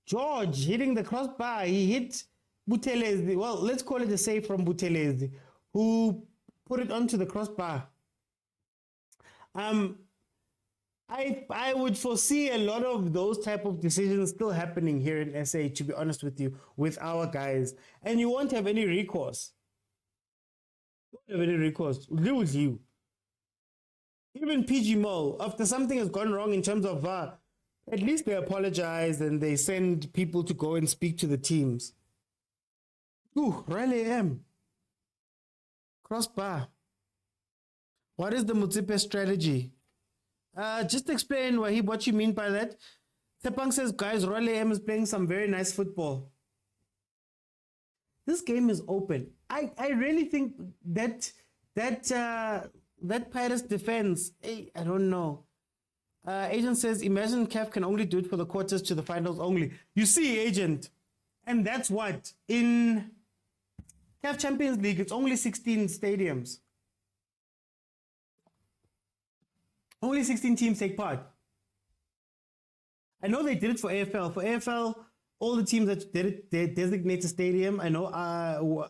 George hitting the crossbar. He hit Buthelezi. Well, let's call it a save from Buthelezi, who put it onto the crossbar. I would foresee a lot of those type of decisions still happening here in SA, to be honest with you, with our guys. And you won't have any recourse. You won't have any recourse. Deal with you. Even PG Mo, after something has gone wrong in terms of VAR, at least they apologize and they send people to go and speak to the teams. Ooh, Riley M. Crossbar. What is the Motsepe strategy? Just explain, Wahib, what you mean by that. Tepang says, guys, Riley M is playing some very nice football. This game is open. I really think that Pirates defense, I don't know. Agent says, imagine CAF can only do it for the quarters to the finals only. You see, Agent, and that's what in CAF Champions League, it's only 16 stadiums. Only 16 teams take part. I know they did it for AFL. For AFL, all the teams that did it, they designate a stadium. I know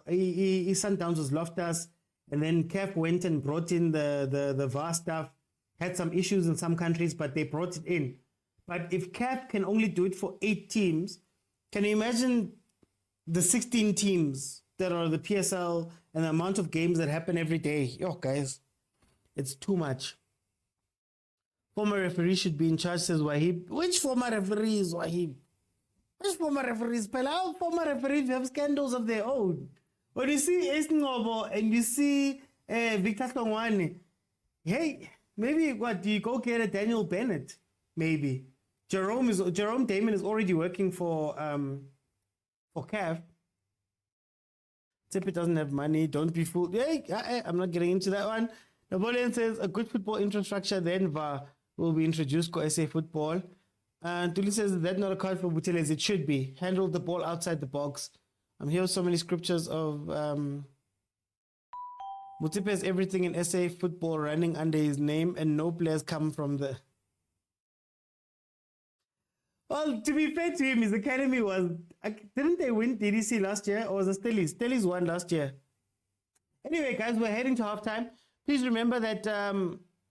Sundowns was Loftus, and then CAF went and brought in the VAR stuff. Had some issues in some countries, but they brought it in. But if CAF can only do it for 8 teams, can you imagine the 16 teams that are the PSL and the amount of games that happen every day? Yo, guys, it's too much. Former referee should be in charge, says Wahib. Which former referees, Wahib? Which former referees? How former referees have scandals of their own? When you see Ace Ngobo and you see Victor Songwane, hey, maybe what, do you go get a Daniel Bennett? Maybe. Jerome Damon is already working for CAF. Tippett doesn't have money, don't be fooled. Hey, I'm not getting into that one. Napoleon says a good football infrastructure, then VAR will be introduced for SA football. And Tuli says, is that not a card for Buteles? It should be. Handle the ball outside the box. I'm here with so many scriptures of Motsepe has everything in SA football running under his name and no players come from the... Well, to be fair to him, his academy was... Didn't they win DDC last year? Or was it Stellies? Stellies won last year. Anyway, guys, we're heading to halftime. Please remember that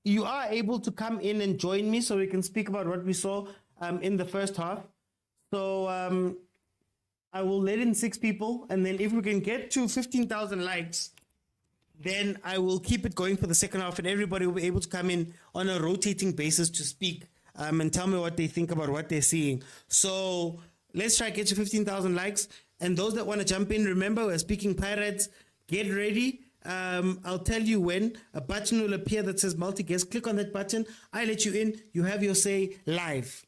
you are able to come in and join me so we can speak about what we saw in the first half. So I will let in 6 people, and then if we can get to 15,000 likes, then I will keep it going for the second half, and everybody will be able to come in on a rotating basis to speak and tell me what they think about what they're seeing. So let's try to get to 15,000 likes. And those that want to jump in, remember, we're speaking Pirates. Get ready. I'll tell you when. A button will appear that says multi-guest. Click on that button. I let you in. You have your say live.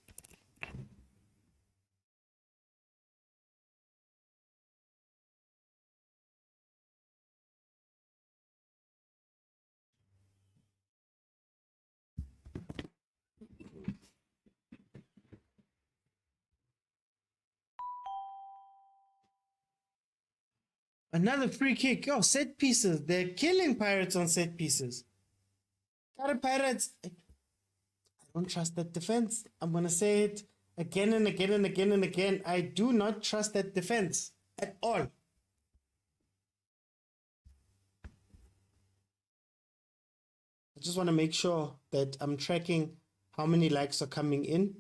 Another free kick. Yo, set pieces. They're killing Pirates on set pieces. Got it, Pirates. I don't trust that defense. I'm going to say it again and again and again and again. I do not trust that defense at all. I just want to make sure that I'm tracking how many likes are coming in.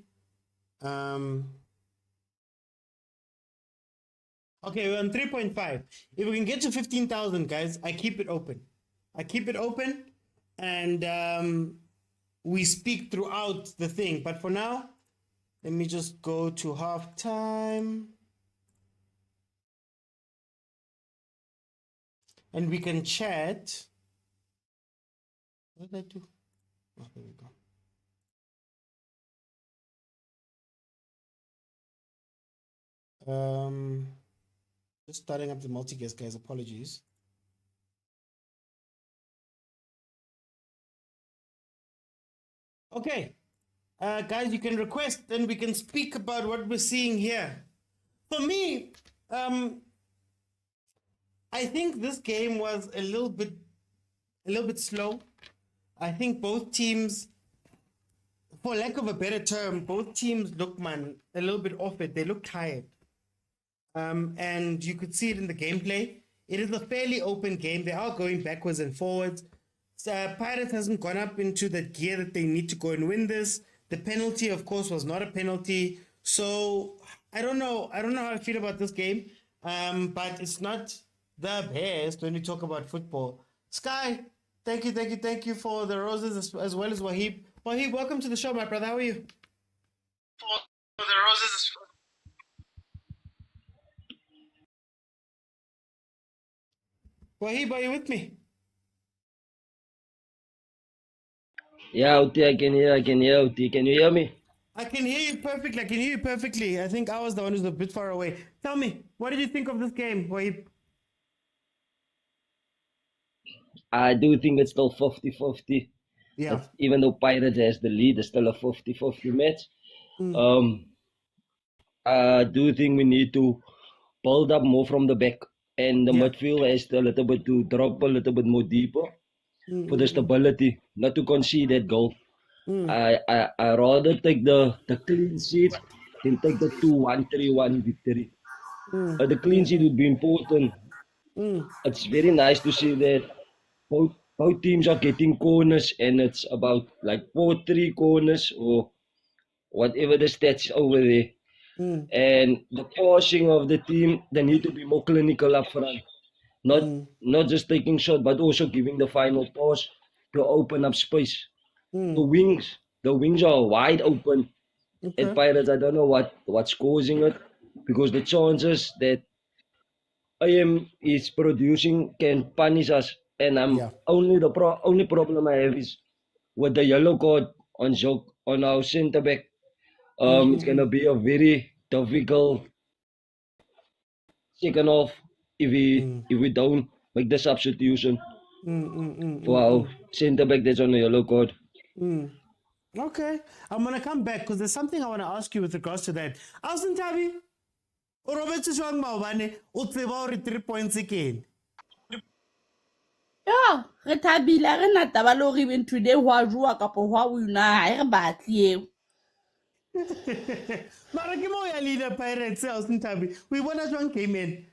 Okay, we're on 3.5. If we can get to 15,000, guys, I keep it open. I keep it open, and we speak throughout the thing. But for now, let me just go to halftime. And we can chat. What did I do? Oh, there we go. Just starting up the multi-guest, guys. Apologies. Okay. Guys, you can request and we can speak about what we're seeing here. For me, I think this game was a little bit slow. I think both teams, for lack of a better term, both teams look, a little bit off it. They look tired. And you could see it in the gameplay. It is a fairly open game. They are going backwards and forwards. Pirates hasn't gone up into the gear that they need to go and win this. The penalty, of course, was not a penalty. So I don't know how I feel about this game. But it's not the best when we talk about football. Sky, thank you for the roses as well as Wahib. Wahib, welcome to the show, my brother. How are you? For the roses. Wahib, are you with me? Yeah, Uti, I can hear, Uti. Can you hear me? I can hear you perfectly. I can hear you perfectly. I think I was the one who's a bit far away. Tell me, what did you think of this game, Wahib? I do think it's still 50-50. Yeah. Even though Pirates has the lead, it's still a 50-50 match. I do think we need to build up more from the back. And the midfield has a little bit to drop a little bit more deeper for the stability, not to concede that goal. I rather take the clean sheet than take the 2-1, 3-1 victory. The clean sheet would be important. It's very nice to see that both teams are getting corners, and it's about like 4-3 corners or whatever the stats over there. And the passing of the team, they need to be more clinical up front. Not just taking shot, but also giving the final pass to open up space. The wings are wide open. At Pirates, I don't know what's causing it, because the chances that IM is producing can punish us. And only problem I have is with the yellow card on our centre back. It's gonna be a very difficult second half if we don't make the substitution for our centre back that's on the yellow card. Okay, I'm gonna come back because there's something I want to ask you with regards to that. Alson Tabi, o Roberto Joang Maobane, o tseba hore 3 points again. Yeah, re thabile re na taba le hore even today hwa jwa kapo hwa wina ha re batle eo. Mara ke mo ya leader Pirates, Alson Tabi. We bona Joang came in.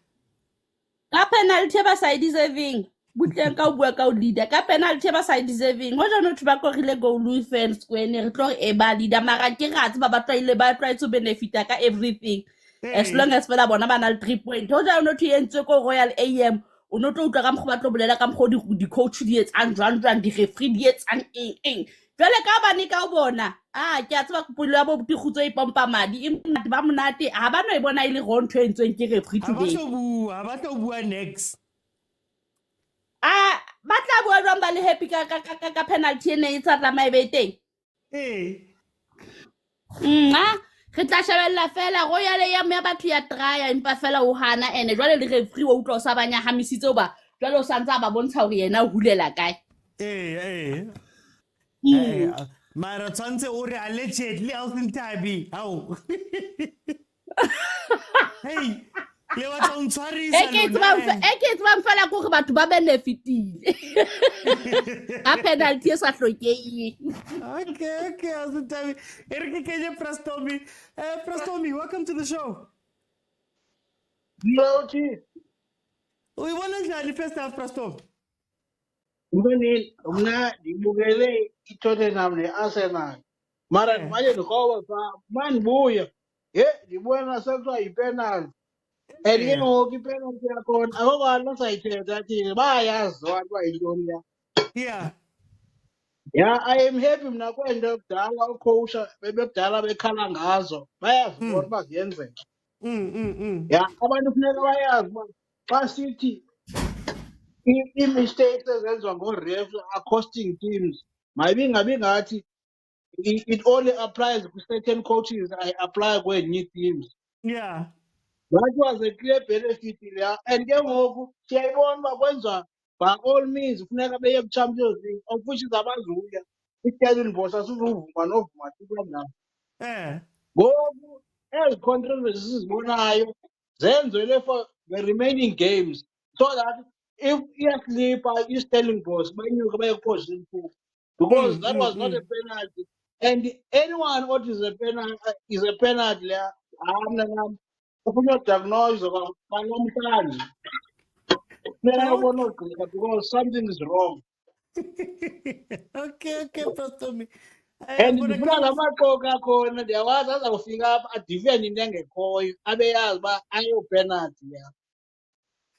Ka penalty ba sa deserving. Butleng ka bua ka o leader ka penalty ba sa deserving. Ho jana thuba ko rile goal fans kwene re tlo e ba leader mara ke ratse ba try to benefit ka everything. As long as fela bona ba na le 3 points. Ho jana thu entse ko Royal AM. O no tlo utlwa ka mkgo ba tlo bolela ka mkgo di coach di etsang jwang di referee di etsang eng. Jwale ka bane ka o bona ke a tseba kopolo ya bo butigutso e pompa madi e ba monate ha ba no e bona ile go ntho entsweng ke referee today. Ba tlo bua next. Ba tla bua jwang ba le happy ka penalty ene e tsa tla maebe teng. Re tla shebella fela Royal AM ya batho ya try empa fela o hana ene jwale le referee o utlwa sa banya hamisitse ba jwale o santsa ba bontsha hore yena o hulela kae. Mara tshwantse o re allegedly Alson Tabi. How? Hey, le wa tla ntshwarisa lona. Ke tsba mfala ko re batho ba benefitile. A penalty e sa hlokehile. Okay, Alson Tabi. Erike kenye Prastomi, welcome to the show. Loti. We want to first half Prastomi. Mna dibukele iTottenham neArsenal. Mara manje ndikhoba fa manibuya. Ndibona sekuthiwa yipenalty. And ke ngoku ipenalty yakhona akokwanto sayithetha thina bayazi abantu bayintoni ya. Yeah, I am happy mna kwento yokudala ucoach bebedala bekhala ngazo. Bayazi bona uba ziyenzeka. Yeah, abantu kufuneka bayazi uba xa sithi i-mistakes ezenziwa ngo-ref are costing teams. Maybe ngabi ngathi it only applies to certain coaches. I apply kwenye teams. Yeah. That was a clear benefit there. And ke ngoku siyayibona uba kwenziwa by all means kufuneka beye ku-Champions League, of which is abazuya. I-Stellenbosch asizuvuma novuma thina. Ngoku ezi controversies sizibonayo zenzelwe for the remaining games so that if iyaslipa i-Stellenbosch banyuke baye ku-position 2, because that was not a penalty. And anyone what is a penalty there, mna nam ufuna diagnose kwanamhlanje funeka ubona ogqirha because something is wrong. Okay, Prastomi. And ndifuna la maqoka akhona ndiyawazi azawufika apha adifende into engekhoyo abe yazi uba ayo-penalty ya.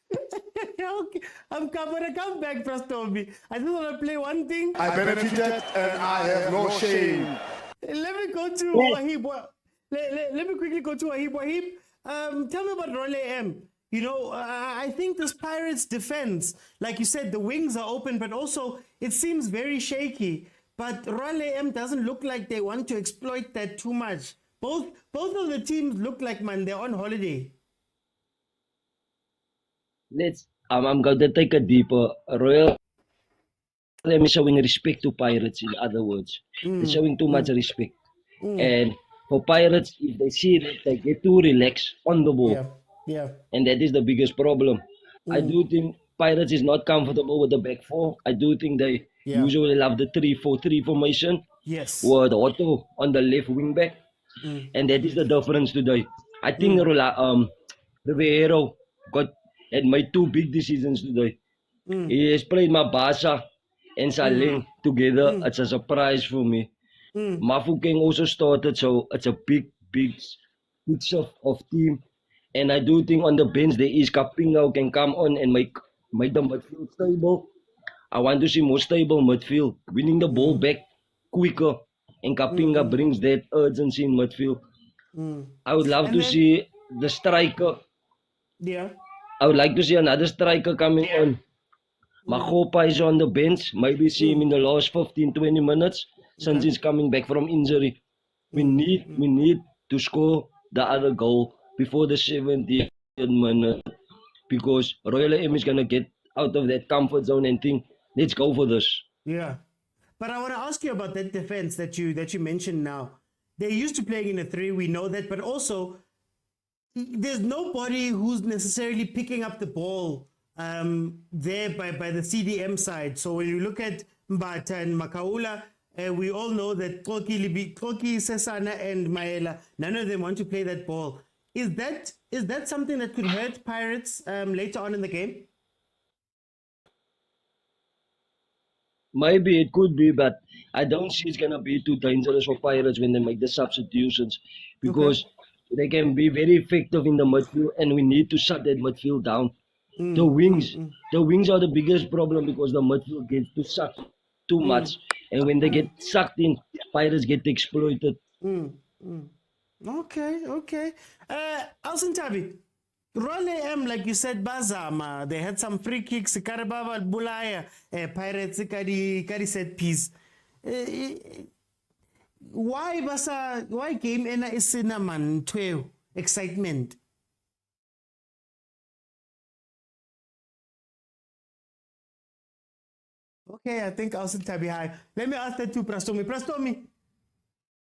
Okay, I'm gonna come back, Prastomi. I just want to play one thing. I benefited and I have no shame. Let me go to Wahib. Let me quickly go to Wahib. Wahib, tell me about Royal AM. I think this Pirates defense, like you said, the wings are open, but also it seems very shaky. But Royal AM doesn't look like they want to exploit that too much. Both of the teams look like, man, they're on holiday. I'm going to take a deeper. Royal AM is showing respect to Pirates, in other words. They're showing too much respect. And for Pirates, if they see it, they get too relaxed on the ball. Yeah. And that is the biggest problem. I do think Pirates is not comfortable with the back four. I do think they usually love the 3-4-3 formation. Yes. With Otto on the left wing back. And that is the difference today. I think Ribeiro had made 2 big decisions today. He has played Mabasa and Saleng together. It's a surprise for me. Mafukeng also started, so it's a big shift of team. And I do think on the bench there is Kapinga who can come on and make the midfield stable. I want to see more stable midfield, winning the ball back quicker. And Kapinga brings that urgency in midfield. I would love to see the striker. Yeah. I would like to see another striker coming on. Makopa is on the bench. Maybe see him in the last 15-20 minutes since he's coming back from injury. We need to score the other goal before the 70th minute, because Royal AM is gonna get out of that comfort zone and think, let's go for this. Yeah. But I want to ask you about that defense that you mentioned now. They're used to playing in a 3, we know that, but also there's nobody who's necessarily picking up the ball there by the CDM side. So when you look at Mbata and Makaula, we all know that Koki, Sesana and Maela, none of them want to play that ball. Is that something that could hurt Pirates later on in the game? Maybe it could be, but I don't see it's gonna be too dangerous for Pirates when they make the substitutions, because they can be very effective in the midfield, and we need to shut that midfield down. The wings are the biggest problem, because the midfield gets to suck too much, and when they get sucked in, Pirates get exploited. Okay. Alsintabi, Royal AM, like you said, Bazama, they had some free kicks, Karababa, Bulaya, Pirates, Kari set piece. Why game ena is cinnamon 12 excitement? Okay, I think I'll sit high. Let me ask that to Prastomi.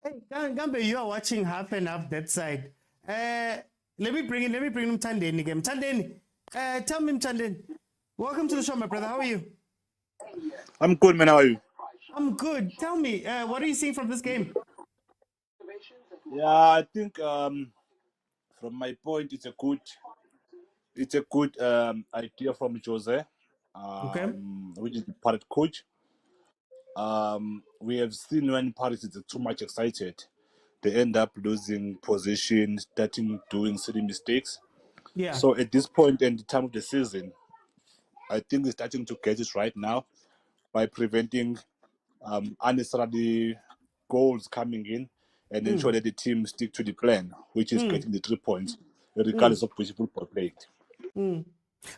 Hey, Gambe, you are watching half and half that side. Let me bring him Tandeni again. Tandeni, tell me Tandeni. Welcome to the show, my brother. How are you? I'm good, man. How are you? I'm good. Tell me, what are you seeing from this game? Yeah, I think from my point, it's a good idea from Jose, which is the Pirate coach. We have seen when Paris is too much excited, they end up losing position, starting doing silly mistakes. Yeah. So at this point in the time of the season, I think we're starting to get it right now by preventing unnecessary goals coming in and ensure that the team stick to the plan, which is getting the 3 points, regardless of which football played.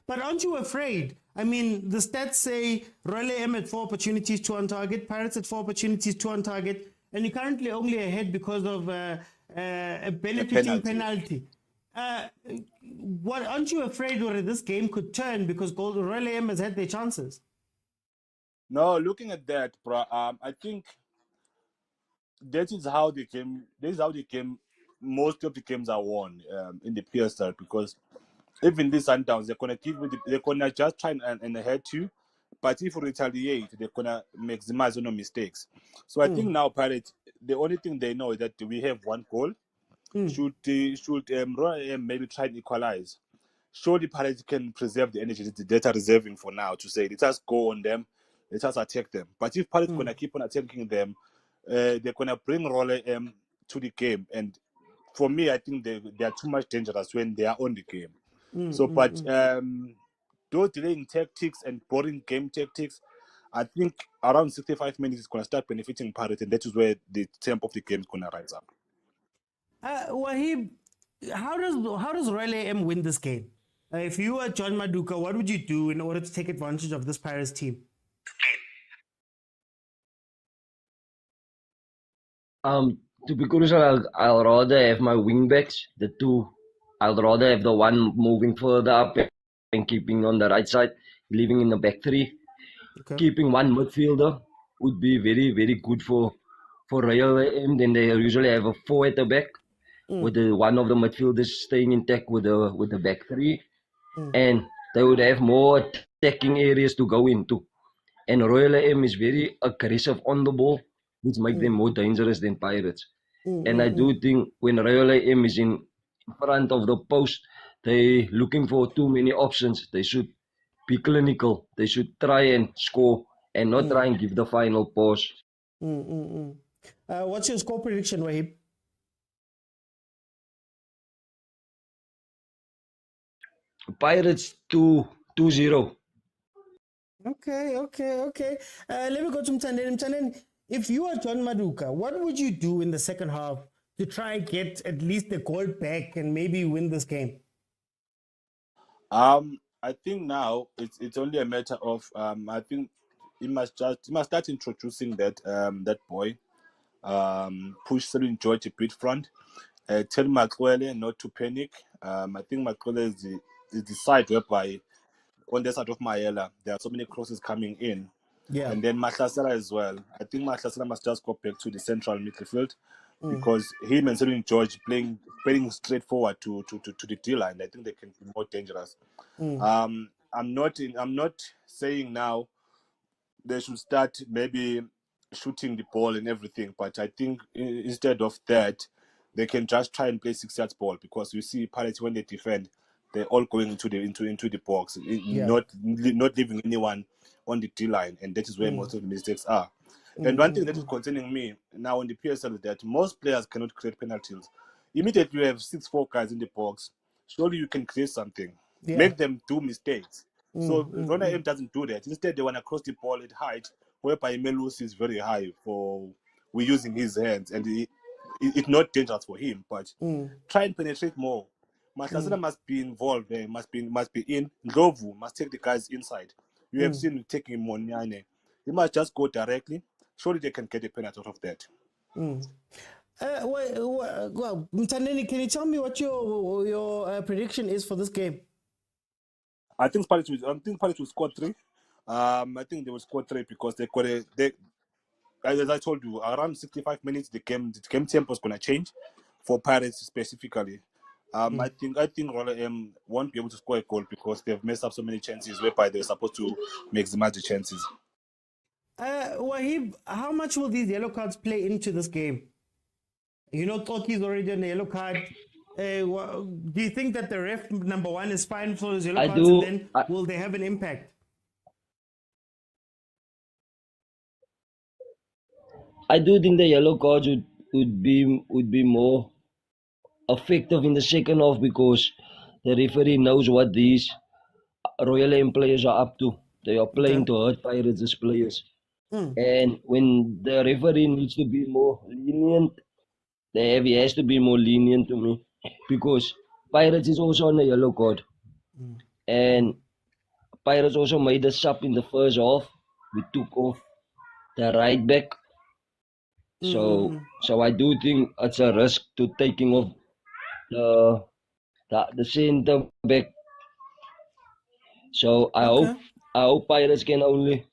But aren't you afraid? I mean, the stats say Royal AM at 4 opportunities, 2 on target, Pirates at 4 opportunities, 2 on target, and you're currently only ahead because of a benefiting penalty. What aren't you afraid that this game could turn because Royal AM has had their chances? No, looking at that, bro, I think that is how the game. This is how the game. Most of the games are won in the PSL, because even these Sundowns, they're gonna just try and hurt you, but if you retaliate, they're gonna maximize on no mistakes. So I think now Pirates, the only thing they know is that we have 1 goal. Should Royal maybe try and equalize? Surely Pirates can preserve the energy that are reserving for now to say, let us go on them, let us attack them. But if Pirates gonna keep on attacking them, they're gonna bring Royal to the game, and for me, I think they are too much dangerous when they are on the game. Those delaying tactics and boring game tactics, I think around 65 minutes is going to start benefiting Pirates, and that is where the tempo of the game is going to rise up. Wahib, how does Royal AM win this game? If you were John Maduka, what would you do in order to take advantage of this Pirates team? To be crucial, I'll rather have my wingbacks, the two. I'll rather have the one moving further up and keeping on the right side, leaving in the back three. Okay. Keeping one midfielder would be very, very good for Royal AM. Then they usually have a four at the back, with the one of the midfielders staying intact with the back three, and they would have more attacking areas to go into. And Royal AM is very aggressive on the ball, which makes them more dangerous than Pirates. And I do think when Royal AM is in front of the post, they looking for too many options. They should be clinical. They should try and score and not try and give the final pass. What's your score prediction, Wahib? Pirates 2-0. Okay. Let me go to Mtandeni. Mtandeni, if you are John Maduka, what would you do in the second half to try and get at least the goal back and maybe win this game? I think now it's only a matter of I think he must start introducing that boy. Push Celine George a bit front. Tell Makwele not to panic. I think Makwele is the side whereby on the side of Mayela there are so many crosses coming in. Yeah. And then Mahlasela as well. I think Mahlasela must just go back to the central midfield because him and Celine George playing straight forward to the D line. I think they can be more dangerous. I'm not saying now they should start maybe shooting the ball and everything, but I think instead of that, they can just try and play 6 yards ball because you see Pirates when they defend, they're all going into the box, not leaving anyone on the D line, and that is where most of the mistakes are. And one thing that is concerning me now on the PSL is that most players cannot create penalties. Immediately you have 6-4 guys in the box, surely you can create something. Yeah. Make them do mistakes. So Rona M doesn't do that. Instead, they want to cross the ball at height, whereby Melus is very high for we using his hands, and it's not dangerous for him. But try and penetrate more. Mahlasela must be involved there. Must be in. Ndlovu must take the guys inside. You have seen taking Monyane. He must just go directly. Surely they can get a penalty out of that. Well, Mtandeni, can you tell me what your prediction is for this game? I think Pirates will score 3. I think they will score 3 because as I told you, around 65 minutes the game tempo is gonna change for Pirates specifically. I think Roller M won't be able to score a goal because they've messed up so many chances whereby they're supposed to maximize the chances. Wahib, how much will these yellow cards play into this game? You know, Toki is already on the yellow card. Do you think that the ref number 1 is fine for those yellow cards, and then will they have an impact? I do think the yellow cards would be more effective in the second half because the referee knows what these Royal AM players are up to. They are playing to hurt Pirates as players. And when the referee needs to be more lenient, he has to be more lenient to me because Pirates is also on a yellow card. And Pirates also made a sub in the first half. We took off the right back. So I do think it's a risk to taking off the center back. So I hope Pirates can only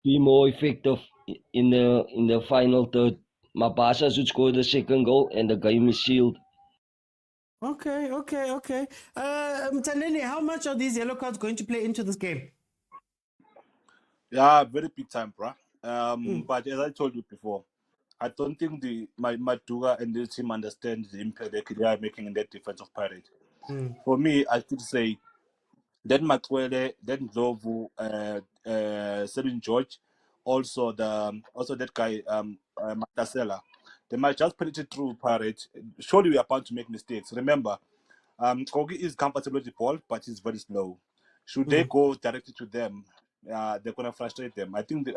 be more effective in the final third. Mabasa should score the second goal and the game is sealed. Okay. Mtandeni, how much are these yellow cards going to play into this game? Yeah, very big time, bruh. But as I told you before, I don't think my Maduga and the team understand the impact they are making in that defense of Pirates. For me, I could say that Makwele, then Ndlovu, Celine George, also that guy Mahlasela. They might just penetrate through Pirates. Surely we are bound to make mistakes. Remember, Kogi is comfortable with the ball, but he's very slow. Should they go directly to them, they're gonna frustrate them. I think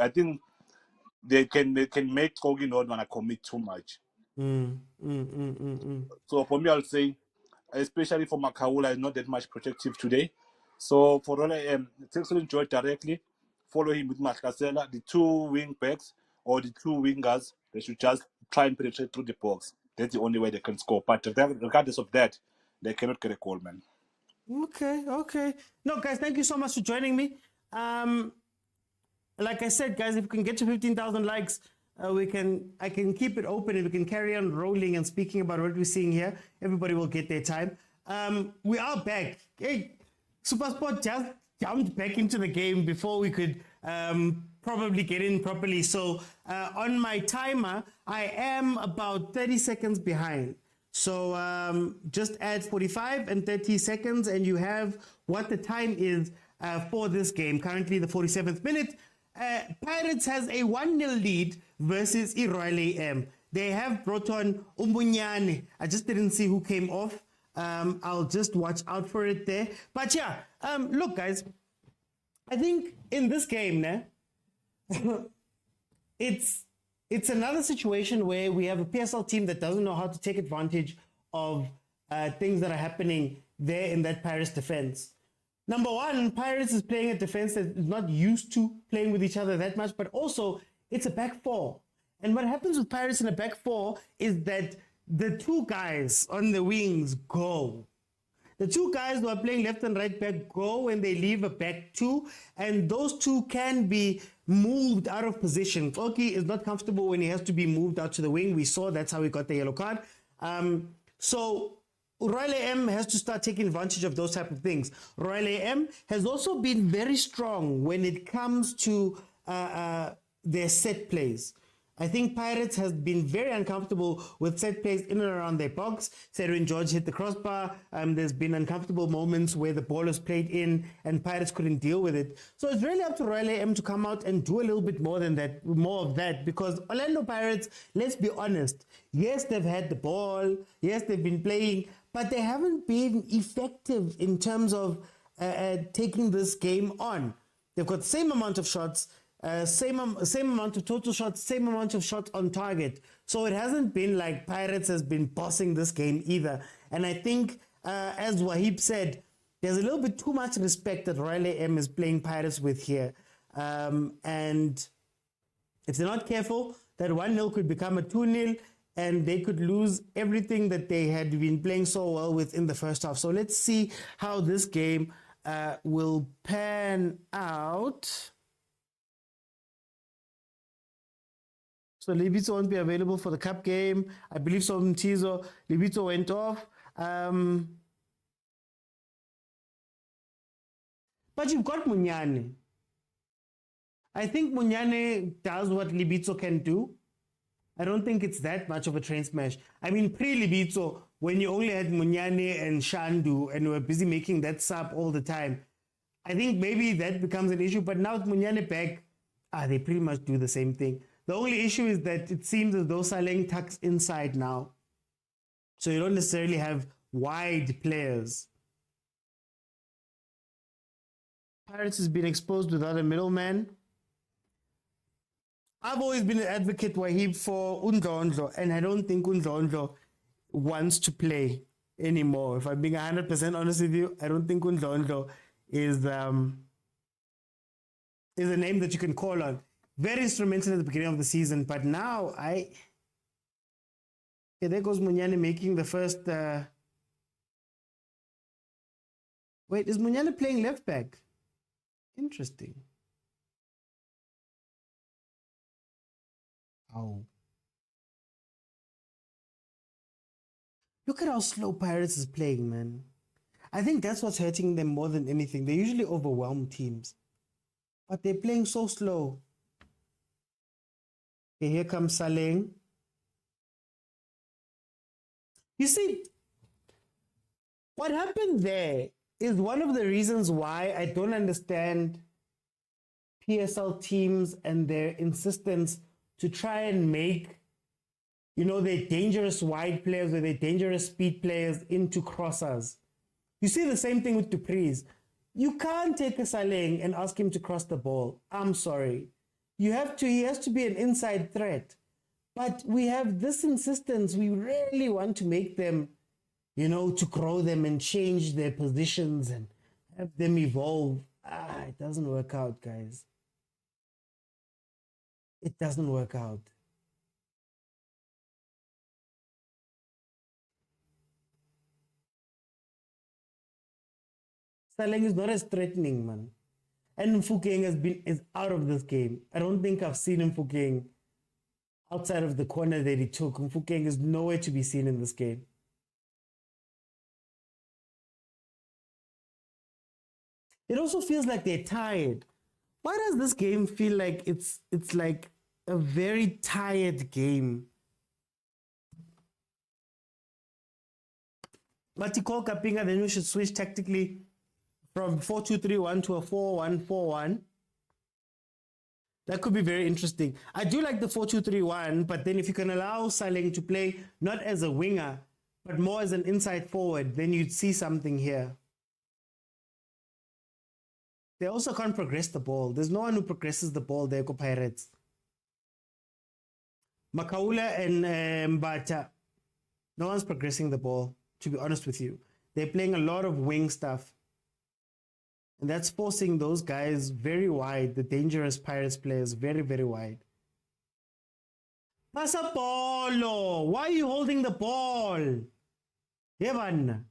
they can make Kogi not wanna commit too much. So for me, I'll say especially for Makaula, is not that much protective today. So for Rola, takes Joy directly, follow him with Mashkasela, the two wing backs or the two wingers, they should just try and penetrate through the box. That's the only way they can score. But regardless of that, they cannot get a goal, man. Okay. No, guys, thank you so much for joining me. Like I said, guys, if we can get to 15,000 likes, I can keep it open and we can carry on rolling and speaking about what we're seeing here. Everybody will get their time. We are back. Hey, Supersport just jumped back into the game before we could probably get in properly. So on my timer, I am about 30 seconds behind. So just add 45 and 30 seconds and you have what the time is for this game. Currently the 47th minute. Pirates has a 1-0 lead versus Royal AM. They have brought on Umbunyane. I just didn't see who came off. I'll just watch out for it there. But yeah, look, guys, I think in this game, it's another situation where we have a PSL team that doesn't know how to take advantage of things that are happening there in that Pirates defense. Number one, Pirates is playing a defense that is not used to playing with each other that much, but also it's a back four. And what happens with Pirates in a back four is that the two guys on the wings go. The two guys who are playing left and right back go when they leave a back two, and those two can be moved out of position. Oki is not comfortable when he has to be moved out to the wing. We saw that's how he got the yellow card. So Royal AM has to start taking advantage of those type of things. Royal AM has also been very strong when it comes to their set plays. I think Pirates has been very uncomfortable with set plays in and around their box. Cedric George hit the crossbar. There's been uncomfortable moments where the ball is played in and Pirates couldn't deal with it. So it's really up to Royal AM to come out and do a little bit more of that, because Orlando Pirates, let's be honest, yes, they've had the ball, yes, they've been playing, but they haven't been effective in terms of taking this game on. They've got the same amount of shots, same amount of total shots, same amount of shots on target. So it hasn't been like Pirates has been bossing this game either. And I think, as Wahib said, there's a little bit too much respect that Royal AM is playing Pirates with here. And if they're not careful, that 1-0 could become a 2-0 and they could lose everything that they had been playing so well with in the first half. So let's see how this game will pan out. So Libito won't be available for the cup game. I believe so. Mtizo, Libito went off. But you've got Munyane. I think Munyane does what Libito can do. I don't think it's that much of a train smash. I mean, pre-Libito, when you only had Munyane and Shandu and were busy making that sub all the time, I think maybe that becomes an issue. But now with Munyane back, they pretty much do the same thing. The only issue is that it seems as though Saleng tucks inside now. So you don't necessarily have wide players. Pirates has been exposed without a middleman. I've always been an advocate, Wahib, for Undlondlo, and I don't think Undlondlo wants to play anymore. If I'm being 100% honest with you, I don't think Undlondlo is a name that you can call on. Very instrumental at the beginning of the season, but now okay, there goes Munyane making the first. Wait, is Munyane playing left back? Interesting. Oh. Look at how slow Pirates is playing, man. I think that's what's hurting them more than anything. They usually overwhelm teams, but they're playing so slow. Okay, here comes Saleng. You see, what happened there is one of the reasons why I don't understand PSL teams and their insistence to try and make, their dangerous wide players or their dangerous speed players into crossers. You see the same thing with Dupreez. You can't take a Saleng and ask him to cross the ball. I'm sorry. He has to be an inside threat. But we have this insistence. We really want to make them to grow them and change their positions and have them evolve. It doesn't work out, guys. It doesn't work out. Saleng is not as threatening, man. And Mfukeng is out of this game. I don't think I've seen Mfukeng outside of the corner that he took. Mfukeng is nowhere to be seen in this game. It also feels like they're tired. Why does this game feel like it's like a very tired game? But you call Kapinga, then we should switch tactically from 4-2-3-1 to a 4-1-4-1. That could be very interesting. I do like the 4-2-3-1, but then if you can allow Saleng to play not as a winger, but more as an inside forward, then you'd see something here. They also can't progress the ball. There's no one who progresses the ball there, Pirates. Makaula and Mbata, no one's progressing the ball, to be honest with you. They're playing a lot of wing stuff. And that's forcing those guys very wide, the dangerous Pirates players, very, very wide. Pasa Polo, why are you holding the ball? Evan.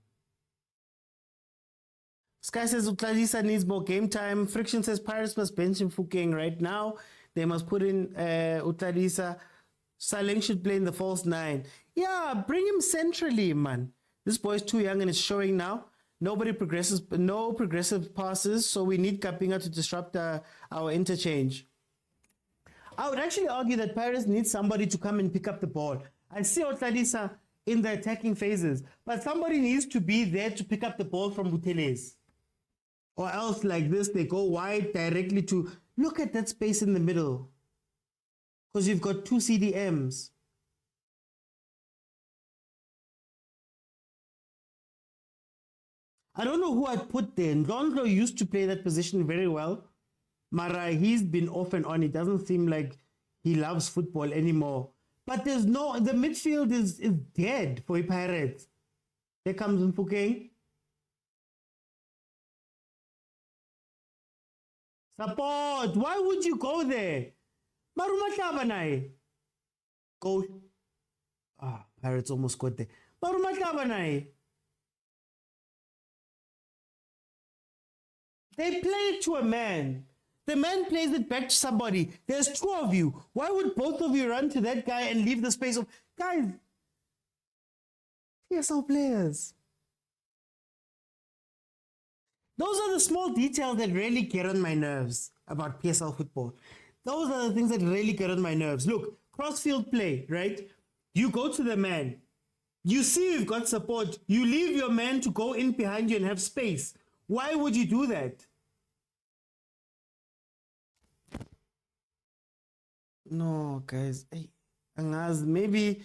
Sky says Utladisa needs more game time. Friction says Pirates must bench Mfukeng right now. They must put in Utladisa. Saleng should play in the false nine. Yeah, bring him centrally, man. This boy's too young and it's showing now. Nobody progresses, no progressive passes, so we need Kapinga to disrupt our interchange. I would actually argue that Pirates need somebody to come and pick up the ball. I see Otladisa in the attacking phases, but somebody needs to be there to pick up the ball from Buteles. Or else, like this, they go wide directly to... Look at that space in the middle. Because you've got two CDMs. I don't know who I'd put there. Ndlondlo used to play that position very well. Mara, he's been off and on. It doesn't seem like he loves football anymore. But there's no... The midfield is dead for the Pirates. There comes Mfukeng. Support! Why would you go there? Marumatlaba Go. Pirates almost got there. Marumatlaba They play it to a man. The man plays it back to somebody. There's two of you. Why would both of you run to that guy and leave the space of... Guys, PSL players. Those are the small details that really get on my nerves about PSL football. Those are the things that really get on my nerves. Look, cross-field play, right? You go to the man. You see you've got support. You leave your man to go in behind you and have space. Why would you do that? No, guys. Hey, maybe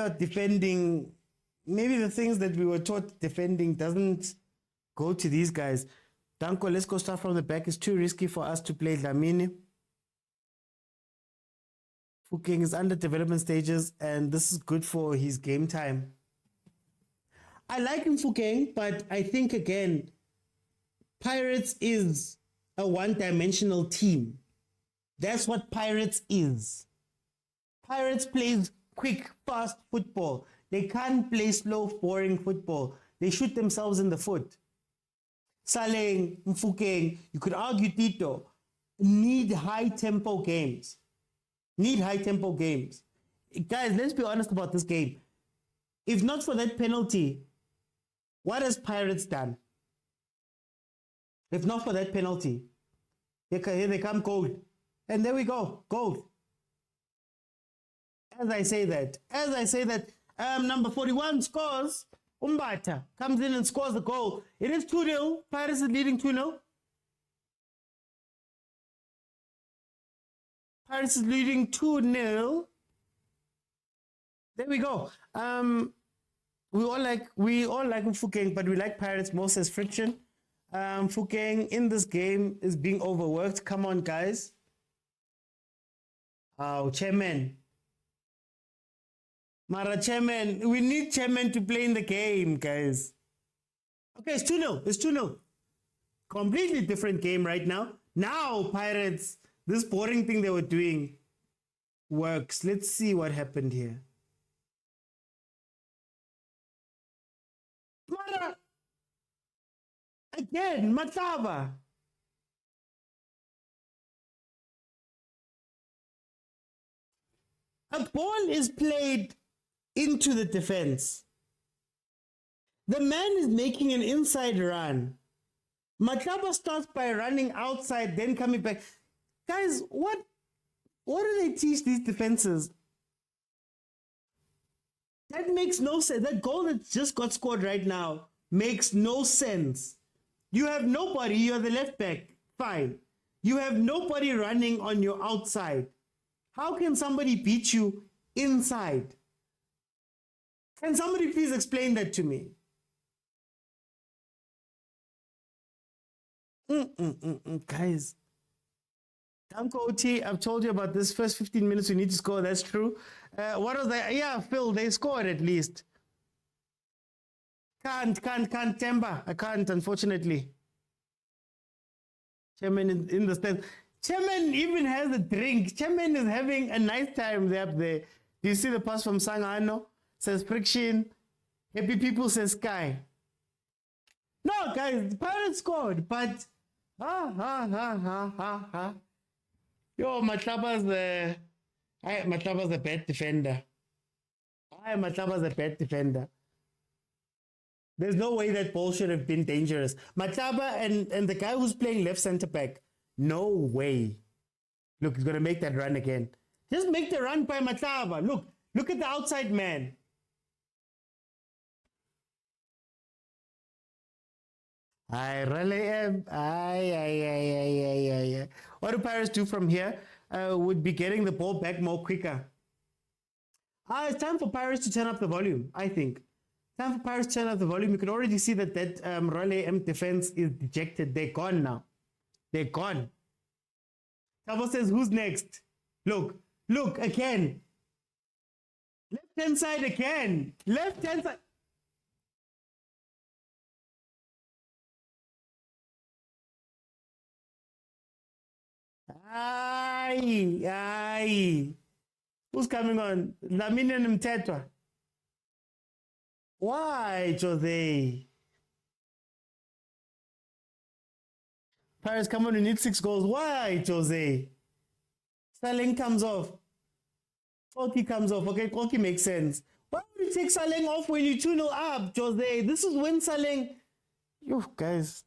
our defending, maybe the things that we were taught defending doesn't go to these guys. Danko, let's go start from the back. It's too risky for us to play Dlamini. Mfukeng is under development stages, and this is good for his game time. I like Mfukeng, but I think, again, Pirates is a one-dimensional team. That's what Pirates is. Pirates plays quick, fast football. They can't play slow, boring football. They shoot themselves in the foot. Saleng, Mfukeng, you could argue Tito, need high-tempo games. Guys, let's be honest about this game. If not for that penalty, what has Pirates done? If not for that penalty, here they come, gold. And there we go, gold. As I say that, number 41 scores. Umbata comes in and scores the goal. It is 2-0. Pirates is leading 2-0. Pirates is leading 2-0. There we go. We all like Mfukeng, but we like Pirates most as Friction. Mfukeng in this game is being overworked. Come on, guys. Chairman. Mara chairman, we need chairman to play in the game, guys. Okay, it's 2-0. It's 2-0. Completely different game right now. Now, Pirates, this boring thing they were doing works. Let's see what happened here. Mara, again, Mataba. A ball is played into the defense. The man is making an inside run. Mataba starts by running outside, then coming back. Guys, what do they teach these defenses? That makes no sense. That goal that just got scored right now makes no sense. You have nobody. You're the left back. Fine. You have nobody running on your outside. How can somebody beat you inside? Can somebody please explain that to me? Guys, Danko OT, I've told you about this first 15 minutes we need to score. That's true. What was that? Yeah, Phil, they scored at least. Can't, Temba. I can't, unfortunately. Chairman in the stand. Chairman even has a drink. Chairman is having a nice time there up there. Do you see the pass from Sangano? Says friction. Happy people says sky. No, guys, the Pirates scored, but Yo, Matlaba's a bad defender. Matlaba's a bad defender. There's no way that ball should have been dangerous. Matlaba and the guy who's playing left center back, no way. Look, he's going to make that run again. Just make the run by Matlaba. Look at the outside man. I really am. What do Pirates do from here? Would be getting the ball back more quicker. It's time for Pirates to turn up the volume, I think. Time for Pirates to turn up the volume. You can already see that Raleigh M defense is dejected. They're gone now. They're gone. Tabo says, who's next? Look, again. Left-hand side again. Left-hand side. Aye. Who's coming on? Lamine and Mtetwa. Why, Jose? Paris, come on, we need 6 goals. Why, Jose? Saleng comes off. Koki comes off. Okay, Koki makes sense. Why would you take Saleng off when you 2-0 up, Jose? This is when Saleng... You guys...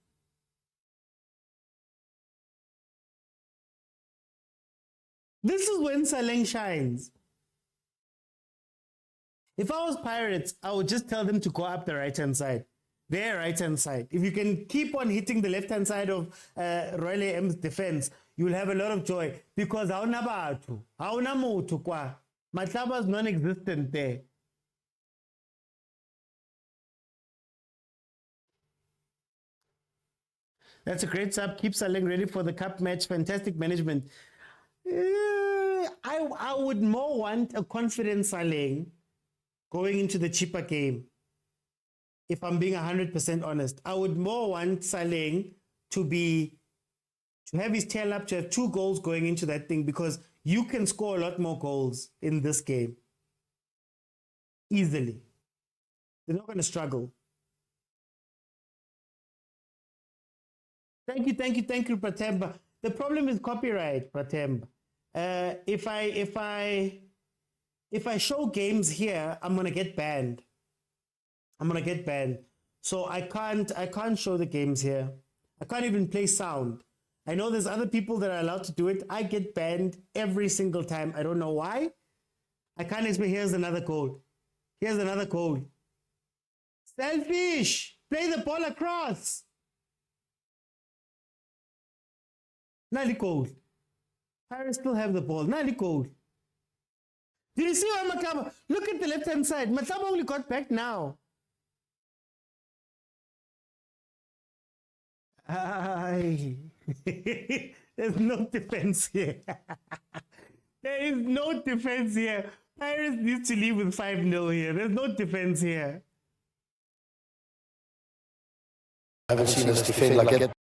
This is when Saleng shines. If I was Pirates, I would just tell them to go up the right-hand side. Their right-hand side. If you can keep on hitting the left-hand side of Royal M's defense, you will have a lot of joy. Because hauna batho, hauna motho kwa. Matlaba is non-existent there. That's a great sub. Keep Saleng ready for the cup match. Fantastic management. I would more want a confident Saleng going into the cheaper game. If I'm being 100% honest, I would more want Saleng to have his tail up, to have 2 goals going into that thing, because you can score a lot more goals in this game. Easily. They're not going to struggle. Thank you, Pratemba. The problem is copyright, Pratemba. If I show games here, I'm gonna get banned. So I can't show the games here. I can't even play sound. I know there's other people that are allowed to do it. I get banned every single time. I don't know why. I can't explain. Here's another code. Selfish! Play the ball across! Nali code. Pirates still have the ball. Nali code. Did you see why Matlaba? Look at the left-hand side. Matlaba only got back now. There's no defense here. There is no defense here. Pirates needs to leave with 5-0 here. There's no defense here. I haven't seen us defend like that.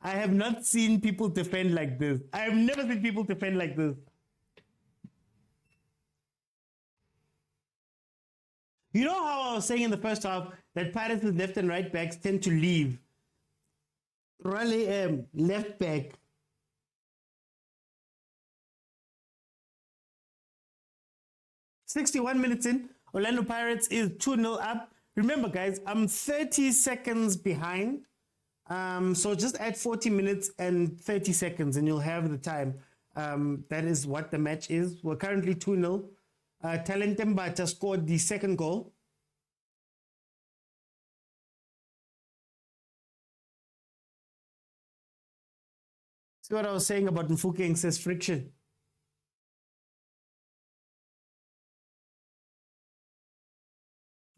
I have not seen people defend like this. I have never seen people defend like this. You know how I was saying in the first half that Pirates' left and right backs tend to leave? Raleigh left back. "61 minutes in, Orlando Pirates is 2-0 up. Remember, guys, I'm 30 seconds behind. So just add 40 minutes and 30 seconds and you'll have the time. That is what the match is. We're currently 2-0. Talentemba just scored the second goal. See what I was saying about Mfukeng says friction.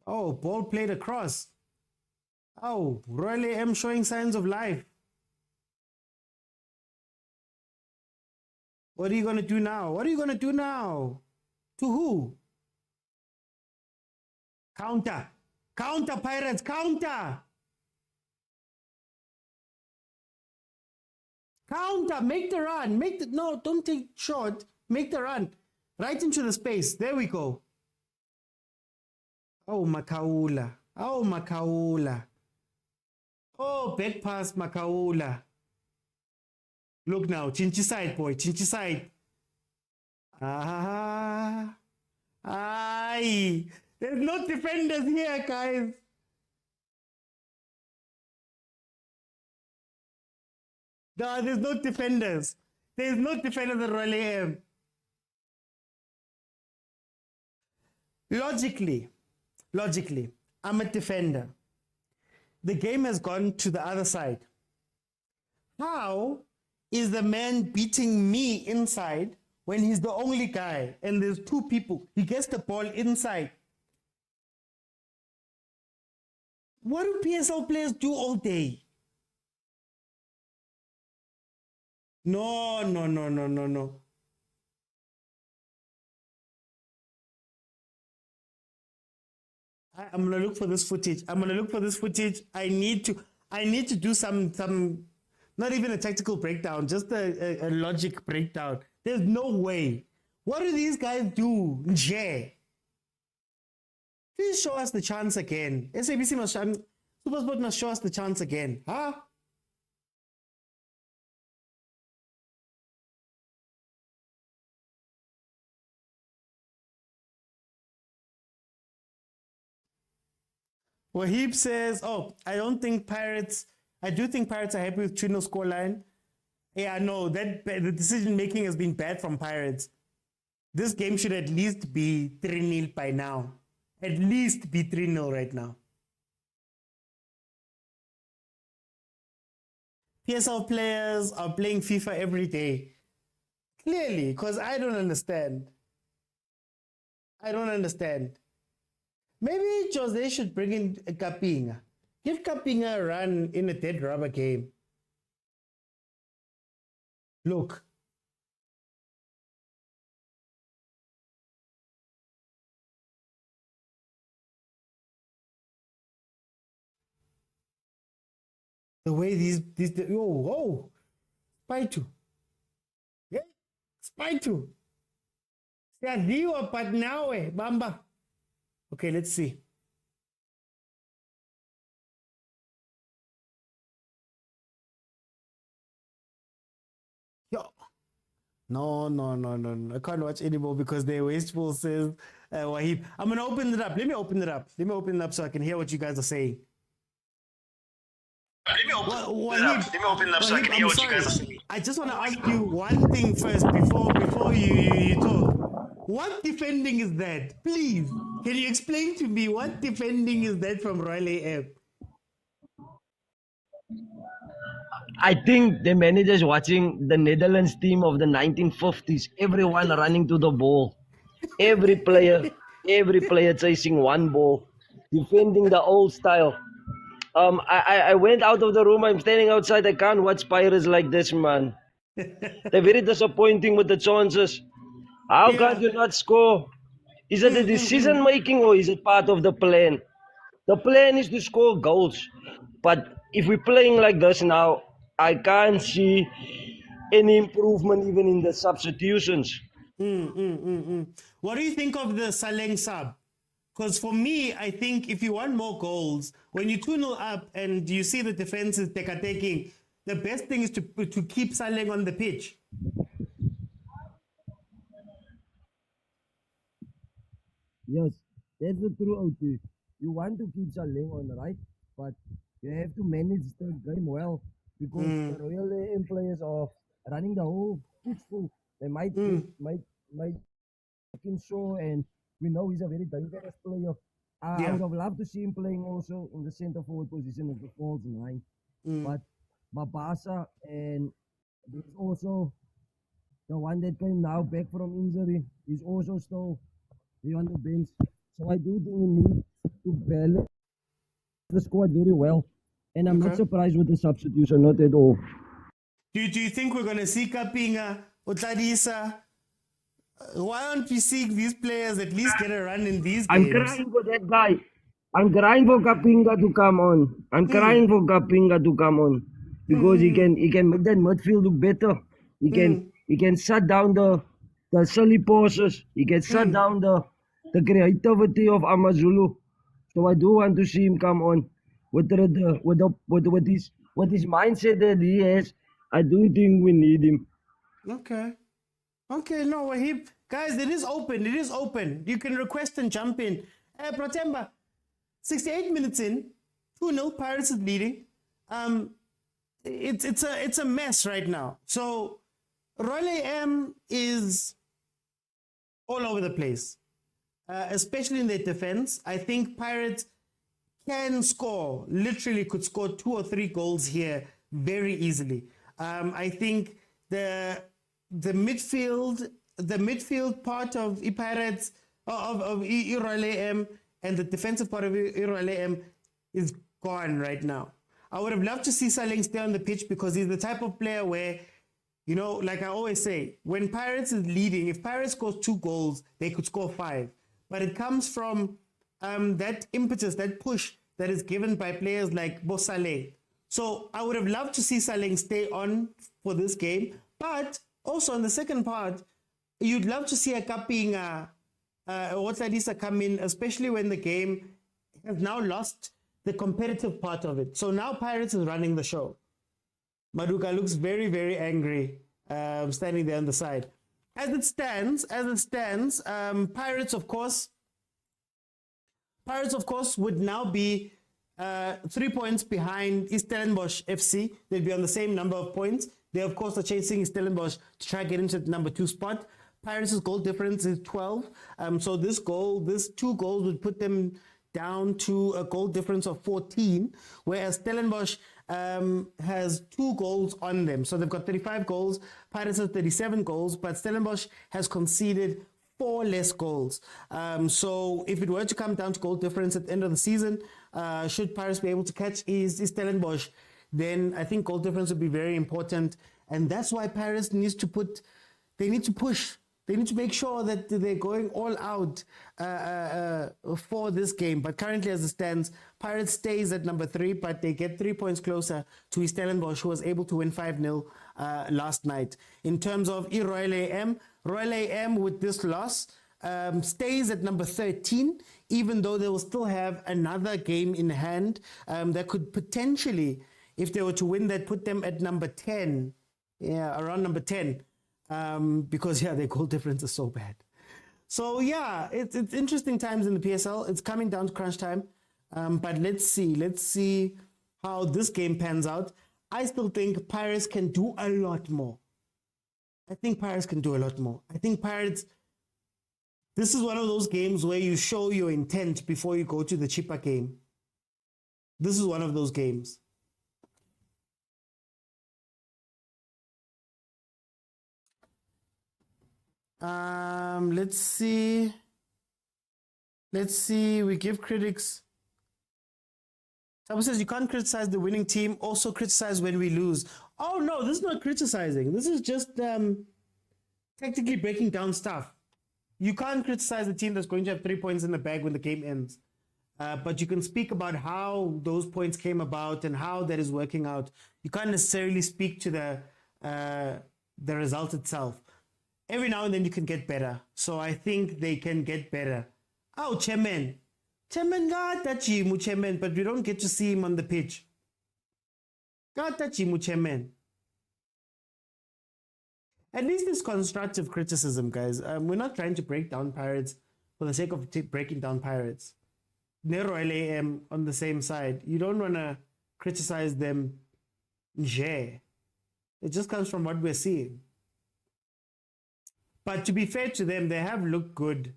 Oh, ball played across. Oh, Royal AM showing signs of life. What are you going to do now? What are you going to do now? To who? Counter. Counter, Pirates. Counter. Counter. Make the run. No, don't take short. Make the run. Right into the space. There we go. Oh, Makaula. Oh, Makaula. Oh, back pass, Makaula. Look now. Chinchy side, boy. Chinchy side. Ah. Aye. There's no defenders here, guys. No, there's no defenders. There's no defenders at Royal AM. Logically, I'm a defender. The game has gone to the other side. How is the man beating me inside when he's the only guy and there's two people? He gets the ball inside. What do PSL players do all day? No. I'm gonna look for this footage. I need to do some not even a tactical breakdown, just a logic breakdown. There's no way. What do these guys do? Nje. Please show us the chance again. SABC must Supersport must show us the chance again. Huh? Wahib says, I do think Pirates are happy with 2-0 scoreline. Yeah, no, the decision making has been bad from Pirates. This game should at least be 3-0 by now. At least be 3-0 right now. PSL players are playing FIFA every day. Clearly, because I don't understand. Maybe Jose should bring in Kapinga. Give Kapinga a run in a dead rubber game. Look. The way these Spaitu. Yeah, Spaitu. Siyadliwa but now Bamba. Okay, let's see. Yo. No. I can't watch anymore because they're wasteful, says Wahib. I'm going to open it up. Let me open it up so I can hear what you guys are saying. Let me open it up so I can hear what you guys are saying. I just want to ask you one thing first before you talk. What defending is that? Please, can you explain to me what defending is that from Royal AM? I think the manager's watching the Netherlands team of the 1950s. Everyone running to the ball. Every player chasing one ball. Defending the old style. I went out of the room. I'm standing outside. I can't watch Pirates like this, man. They're very disappointing with the chances. How can you not score? Is it a decision making or is it part of the plan? The plan is to score goals. But if we're playing like this now, I can't see any improvement even in the substitutions. What do you think of the Saleng sub? Because for me, I think if you want more goals, when you 2-0 up and you see the defense is taking, the best thing is to keep Saleng on the pitch. Yes, that's the true OT. You want to keep Saleng on the right, but you have to manage the game well because the Royal AM players are running the whole pitch full. They might show, and we know he's a very dangerous player. I would have loved to see him playing also in the centre forward position of the false 9. But Mabasa, and there's also the one that came now back from injury, is also still on the bench. So I do think we need to balance the squad very well. And I'm not surprised with the substitution, not at all. Do you think we're going to see Kapinga, Otladisa? Why aren't we seeing these players at least get a run in these games? I'm crying for that guy. I'm crying for Kapinga to come on. I'm crying for Kapinga to come on because he can make that midfield look better. He can shut down the silly passes. He can shut down the creativity of Amazulu. So I do want to see him come on with his mindset that he has. I do think we need him. Okay, no, Wahib. Guys, it is open. It is open. You can request and jump in. Pratemba, 68 minutes in, 2-0, Pirates is leading. It's a mess right now. So Royal AM is all over the place, especially in their defense. I think Pirates can score, literally could score 2 or 3 goals here very easily. I think the midfield part of Pirates of Royal AM and the defensive part of Royal AM is gone right now. I would have loved to see Saleng stay on the pitch because he's the type of player where, you know, like I always say, when Pirates is leading, if Pirates scores 2 goals, they could score 5. But it comes from that impetus, that push that is given by players like Bosale. So I would have loved to see Saleng stay on for this game. But also in the second part, you'd love to see a Kapinga, Watladisa come in, especially when the game has now lost the competitive part of it. So now Pirates is running the show. Maduka looks very, very angry, standing there on the side. As it stands, Pirates, of course, would now be 3 points behind Stellenbosch FC. They'd be on the same number of points. They, of course, are chasing Stellenbosch to try to get into the number 2 spot. Pirates' goal difference is 12. So this 2 goals would put them down to a goal difference of 14, whereas Stellenbosch has 2 goals on them. So they've got 35 goals. Pirates has 37 goals, but Stellenbosch has conceded 4 less goals. So if it were to come down to goal difference at the end of the season, should Pirates be able to catch Stellenbosch, then I think goal difference would be very important. And that's why Pirates need to push. They need to make sure that they're going all out for this game. But currently, as it stands, Pirates stays at number 3, but they get 3 points closer to Stellenbosch, who was able to win 5-0 last night. In terms of Royal AM with this loss stays at number 13, even though they will still have another game in hand that could potentially, if they were to win that, put them at number 10. Yeah, around number 10. Because their goal difference is so bad. So it's interesting times in the PSL. It's coming down to crunch time. But let's see how this game pans out. I still think Pirates can do a lot more. I think Pirates, this is one of those games where you show your intent before you go to the cheaper game. This is one of those games. Let's see. We give critics. Someone says you can't criticize the winning team, also criticize when we lose. Oh no, this is not criticizing. This is just technically breaking down stuff. You can't criticize a team that's going to have 3 points in the bag when the game ends. But you can speak about how those points came about and how that is working out. You can't necessarily speak to the result itself. Every now and then you can get better. So I think they can get better. Oh, Chairman. Chairman got that Chimu Chairman, but we don't get to see him on the pitch. Got that Chimu Chairman. At least it's constructive criticism, guys. We're not trying to break down Pirates for the sake of breaking down Pirates. Nero LAM on the same side. You don't want to criticize them. It just comes from what we're seeing. But to be fair to them, they have looked good.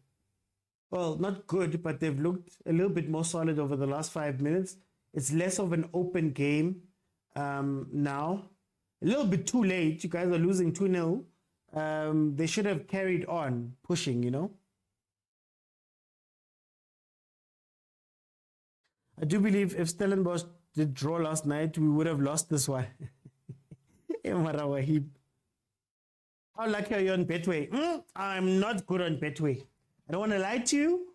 Well, not good, but they've looked a little bit more solid over the last 5 minutes. It's less of an open game now. A little bit too late. You guys are losing 2-0. They should have carried on pushing, you know. I do believe if Stellenbosch did draw last night, we would have lost this one. Marawa. How lucky are you on Betway? I'm not good on Betway. I don't want to lie to you.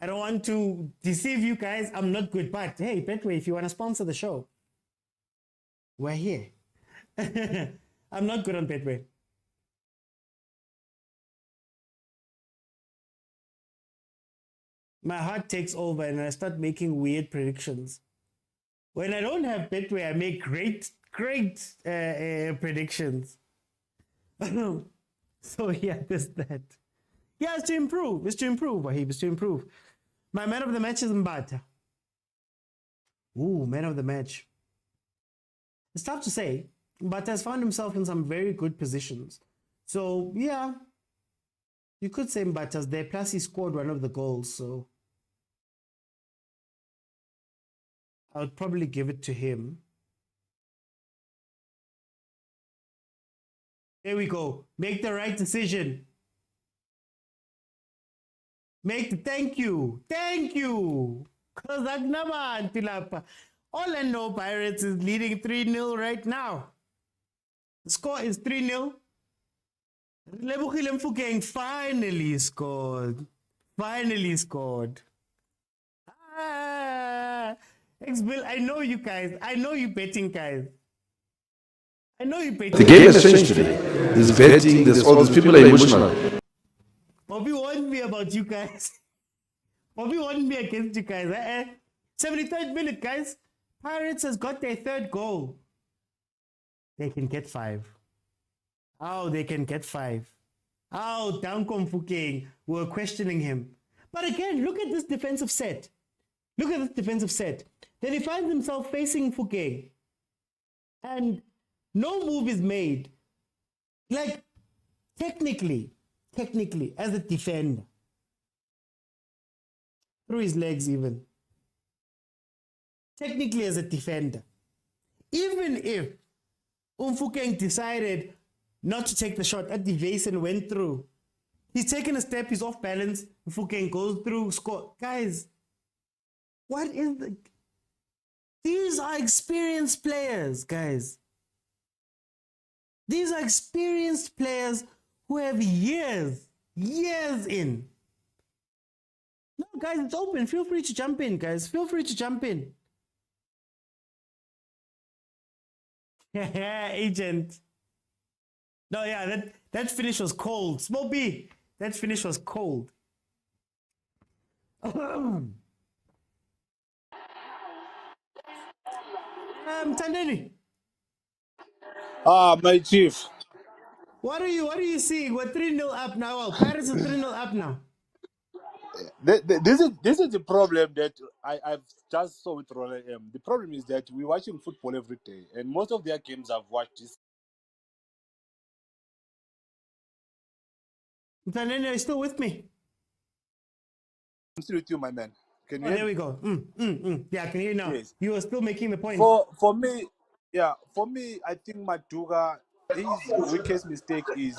I don't want to deceive you guys. I'm not good. But hey, Betway, if you want to sponsor the show, we're here. I'm not good on Betway. My heart takes over and I start making weird predictions. When I don't have Betway, I make great predictions. So yeah, there's that. Yeah, it's to improve. It's to improve, Wahib. It's to improve. My man of the match is Mbata. Ooh, man of the match. It's tough to say. Mbata has found himself in some very good positions. So yeah, you could say Mbata's there. Plus he scored one of the goals, so I would probably give it to him. There we go. Make the right decision. Thank you. Thank you. Orlando Pirates is leading 3-0 right now. The score is 3-0. Lebohile Mofokeng finally scored. Finally scored. X-Bill, I know you guys. I know you betting guys. I know you betting. The game has changed today. There's betting, there's all these people are emotional. Bobby warned me about you guys. Bobby warned me against you guys. 73rd minute, guys. Pirates has got their third goal. They can get 5. Oh, they can get 5. Oh, Danko Mofokeng. We're questioning him. But again, look at this defensive set. Look at this defensive set. Then he finds himself facing Mofokeng. And no move is made. Like, technically, as a defender. Through his legs even. Technically as a defender. Even if Mofokeng decided not to take the shot at the vase and went through, he's taken a step, he's off balance, Mofokeng goes through, score. Guys, what is the... These are experienced players, guys. These are experienced players who have years in. No, guys, it's open. Feel free to jump in, guys. Feel free to jump in. Yeah, agent. No, yeah, that finish was cold. Small B, that finish was cold. Tandeni. My chief. What are you seeing? We're 3-0 up now. Well, Paris is 3-0 up now. This is the problem that I've just saw with Roller M. The problem is that we're watching football every day, and most of their games I've watched this. Tandeni, are you still with me? I'm still with you, my man. Can you Oh, hear there me? we go. Yeah, I can hear you now. Yes. You were still making the point. For me, I think Maduga, his weakest mistake is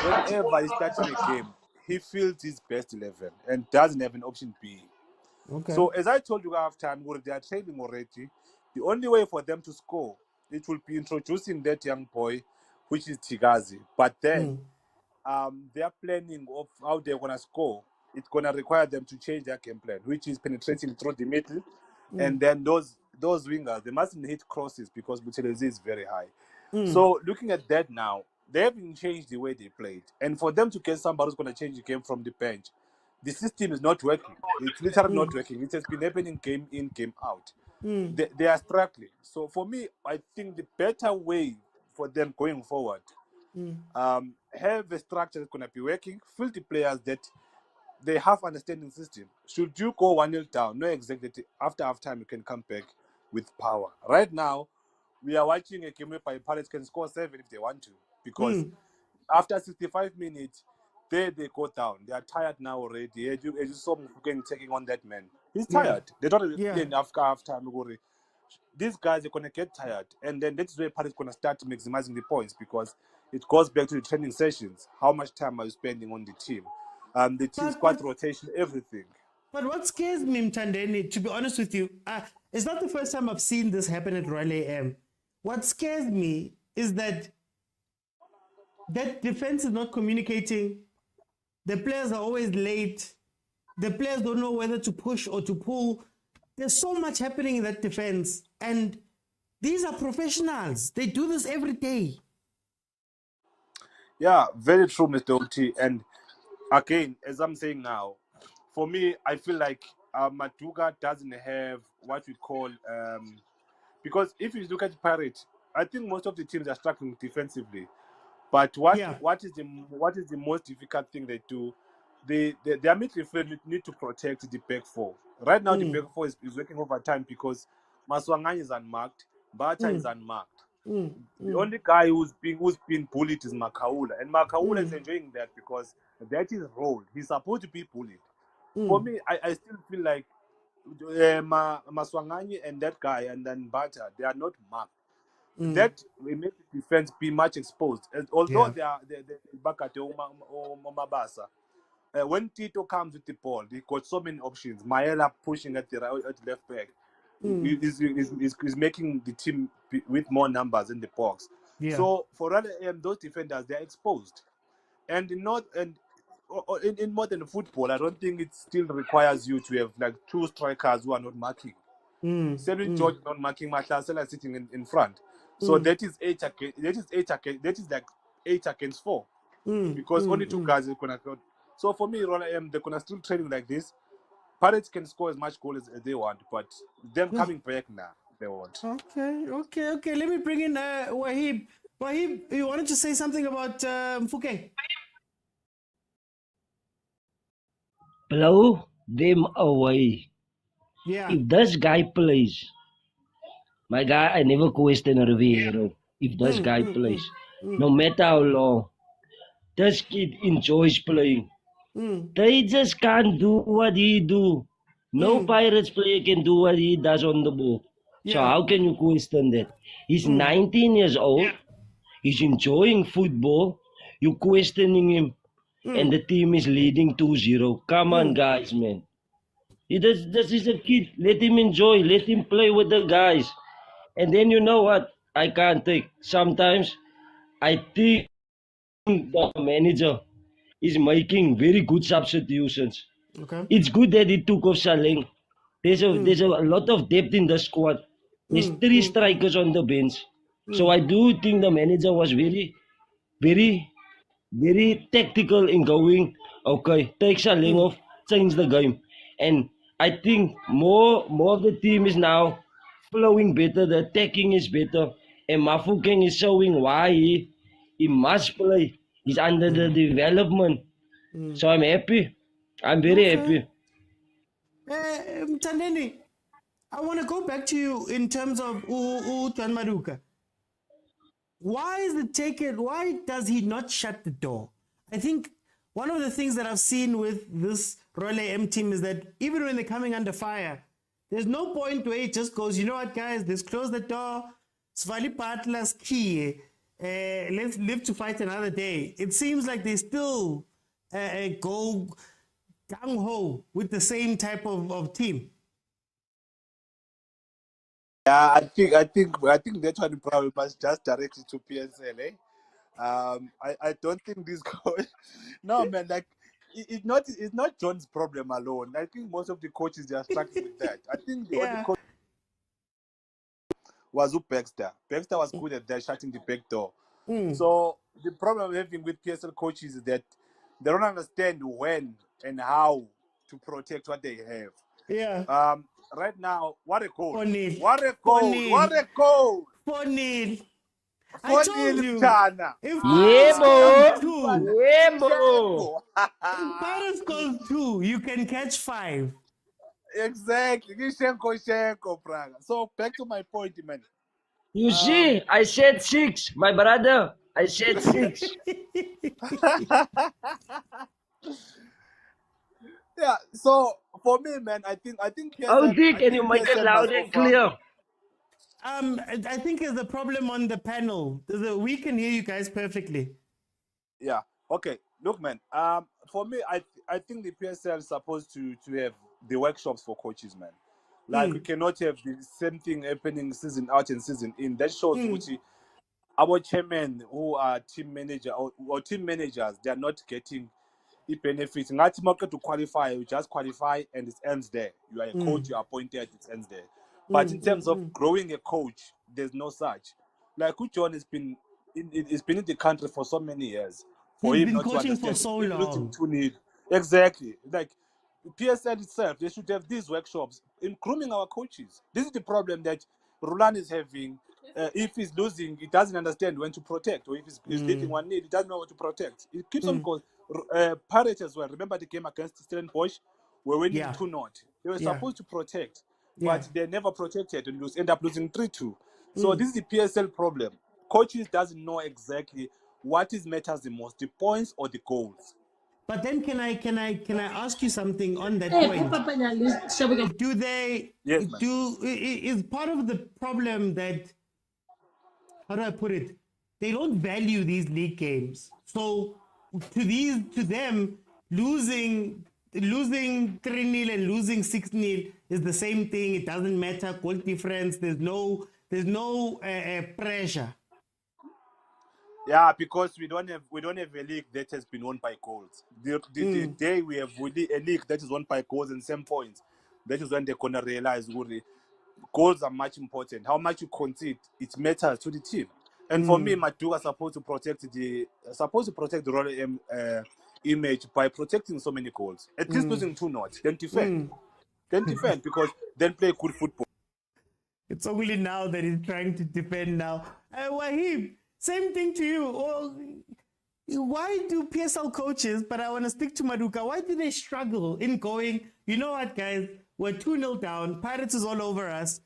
whenever he's starting a game, he feels his best 11 and doesn't have an option B. Okay. So as I told you after time, they are training already. The only way for them to score, it will be introducing that young boy, which is Tigazi. But then, their planning of how they're gonna score, it's gonna require them to change their game plan, which is penetrating through the middle, and then those wingers they mustn't hit crosses because Buthelezi is very high. So looking at that now, they haven't changed the way they played, and for them to get somebody who's gonna change the game from the bench, the system is not working. It's literally not working. It has been happening game in, game out. They are struggling. So for me, I think the better way for them going forward, have a structure that's going to be working, fill the players that they have understanding system. Should you go 1-0 down, know exactly that after half time you can come back with power. Right now, we are watching a game where Pirates can score 7 if they want to, because after 65 minutes, they go down. They are tired now already. As you saw Mufukeng taking on that man. He's tired. They don't play enough half time. These guys are going to get tired. And then that's where Paris is going to start maximizing the points, because it goes back to the training sessions. How much time are you spending on the team? The team squad rotation, everything. But what scares me, Mthandeni, to be honest with you, it's not the first time I've seen this happen at Royal AM. What scares me is that defense is not communicating. The players are always late. The players don't know whether to push or to pull. There's so much happening in that defense. And these are professionals. They do this every day. Yeah, very true, Mr. OT. And again, as I'm saying now, for me, I feel like Maduga doesn't have what we call... because if you look at Pirates, I think most of the teams are struggling defensively. But what is the most difficult thing they do? Their midfield need to protect the back four. Right now, the back four is working overtime because Maswangani is unmarked, Bata is unmarked. The only guy who's being bullied is Makaula, and Makaula is enjoying that because that is his role. He's supposed to be bullied. For me, I still feel like Maswangani and that guy and then Bata, they are not marked. That will make the defense be much exposed. Although they are back at Mabasa. When Tito comes with the ball, he got so many options. Maela pushing at the left back is making the team with more numbers in the box. So for those defenders, they are exposed. And in modern football, I don't think it still requires you to have like 2 strikers who are not marking. Selwyn George not marking, Matlasela sitting in front. So that is like 8 against 4. Because only 2 guys are gonna go. So for me, they're gonna still training like this. Pirates can score as much goals as they want, but them coming back now, they won't. Okay. Let me bring in Wahib. Wahib, you wanted to say something about Mfukeng? Blow them away. Yeah. If this guy plays, my guy, I never question Riviero. If this guy plays, no matter how long, this kid enjoys playing. They just can't do what he do. No Pirates player can do what he does on the ball. So how can you question that? He's 19 years old. He's enjoying football. You questioning him. And the team is leading 2-0. Come on, guys, man. This is a kid. Let him enjoy. Let him play with the guys. And then you know what? I can't take. Sometimes I think the manager is making very good substitutions. Okay. It's good that he took off Saleng. There's a lot of depth in the squad. There's 3 strikers on the bench. So I do think the manager was very, very, very tactical in going, okay, take Saleng off, change the game. And I think more of the team is now flowing better, the attacking is better. And Mafukeng is showing why he must play. He's under the development. So I'm happy. I'm very happy. Mthandeni, I want to go back to you in terms of John Maduka. Why does he not shut the door? I think one of the things that I've seen with this Royal AM team is that even when they're coming under fire, there's no point where it just goes, you know what, guys, let's close the door. Svali Patla's key. Let's live to fight another day. It seems like they still go gung-ho with the same type of team. Yeah, I think that one probably must just direct it to PSL, I don't think this coach. No, man, like it's not John's problem alone. I think most of the coaches they are struggling with that. I think the only Yeah. coach was Baxter. Baxter was good at that, shutting the back door. So the problem I'm having with PSL coaches is that they don't understand when and how to protect what they have. Yeah. Right now, what a goal! 4-0. What a goal! 4-0. What a goal! 4-0. I 4-0, told you. Chana. If Yeah, Paris scores boy. 2, Yeah, boy. if Paris scores 2, you can catch 5. Exactly. Shenko, Praga. So back to my point, man. You see, I said 6, my brother. I said 6. Yeah. So for me, man, I think Oh, PSL. Dick, I can you think make it PSL loud must and offer. clear? I think there's a problem on the panel. We can hear you guys perfectly. Yeah. Okay. Look, man. For me, I think the PSL is supposed to have the workshops for coaches, man. Like we cannot have the same thing happening season out and season in. That shows which our chairmen who are team manager or team managers, they are not getting the benefits. Not market to qualify, you just qualify and it ends there. You are a coach, you are appointed, it ends there. But in terms of growing a coach, there's no such. Like John has been in the country for so many years. For He's him been not to coaching for understand, so losing long. 2-0. Exactly. Like PSL itself, they should have these workshops in grooming our coaches. This is the problem that Rulani is having. If he's losing, he doesn't understand when to protect, or if he's leaving 1-0, he doesn't know what to protect. It keeps on going. Pirates as well. Remember the game against Stellenbosch? We're winning Yeah. 2-0. They were Yeah. supposed to protect, Yeah. but they never protected and end up losing 3-2. So this is the PSL problem. Coaches doesn't know exactly what is matters the most, the points or the goals. But then can I ask you something on that point? Do they Yes, man. is part of the problem that, how do I put it? They don't value these league games. So to them, losing 3-0 and losing 6-0 is the same thing. It doesn't matter. Goal difference. There's no pressure. Yeah, because we don't have a league that has been won by goals. The day we have a league that is won by goals and same points, that is when they're gonna realize goals are much important. How much you concede, it matters to the team. And for me, Maduga is supposed to protect the Royal image by protecting so many goals. At least losing 2-0, then defend. Then defend because then play good football. It's only now that he's trying to defend now. Wahib, same thing to you. Why do PSL coaches, but I want to stick to Maduka, why do they struggle in going, you know what, guys, we're 2-0 down, Pirates is all over us.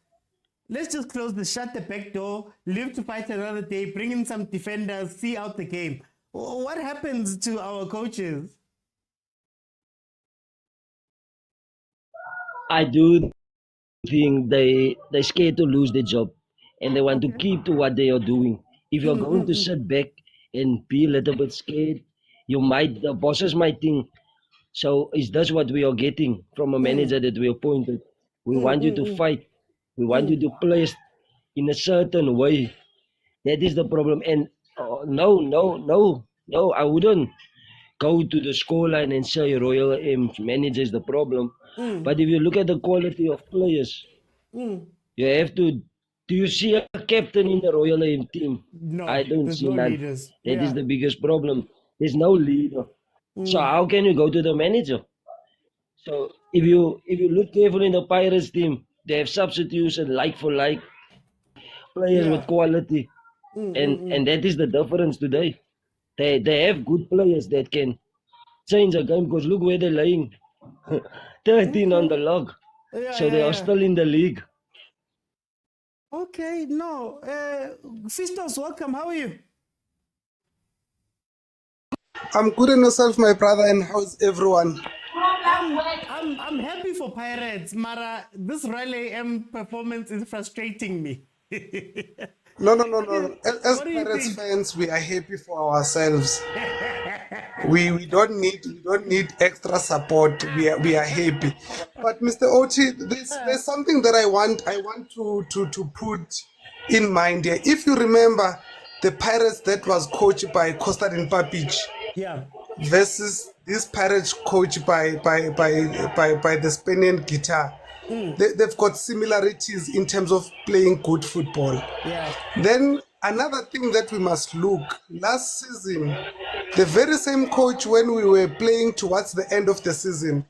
Let's just shut the back door, live to fight another day, bring in some defenders, see out the game. What happens to our coaches? I do think they're scared to lose their job and they want to keep to what they are doing. If you're going to sit back and be a little bit scared, the bosses might think, so is this what we are getting from a manager that we appointed? We want you to fight. We want you to play in a certain way. That is the problem. And no, I wouldn't go to the scoreline and say Royal M's manager is the problem. But if you look at the quality of players, you have to. Do you see a captain in the Royal M team? No, I don't there's see no none. leaders. That is Yeah. the biggest problem. There's no leader. So how can you go to the manager? So if you look carefully in the Pirates team, they have substitution like for like players with quality, and that is the difference today. They have good players that can change a game because look where they're laying, 13 on the log. So they are still in the league. Okay, no. Sisters, welcome. How are you? I'm good in yourself, my brother, and how's everyone? I'm happy for Pirates, Mara. This Raleigh M performance is frustrating me. No. As What do you Pirates think? fans, we are happy for ourselves. We don't need extra support. We are happy. But Mr. Oti, there's something that I want to put in mind here. If you remember, the Pirates that was coached by Kostadin Papic Yeah. versus this Pirates coached by the Spaniard guitar. They've got similarities in terms of playing good football. Yeah. Then another thing that we must look, last season, the very same coach, when we were playing towards the end of the season,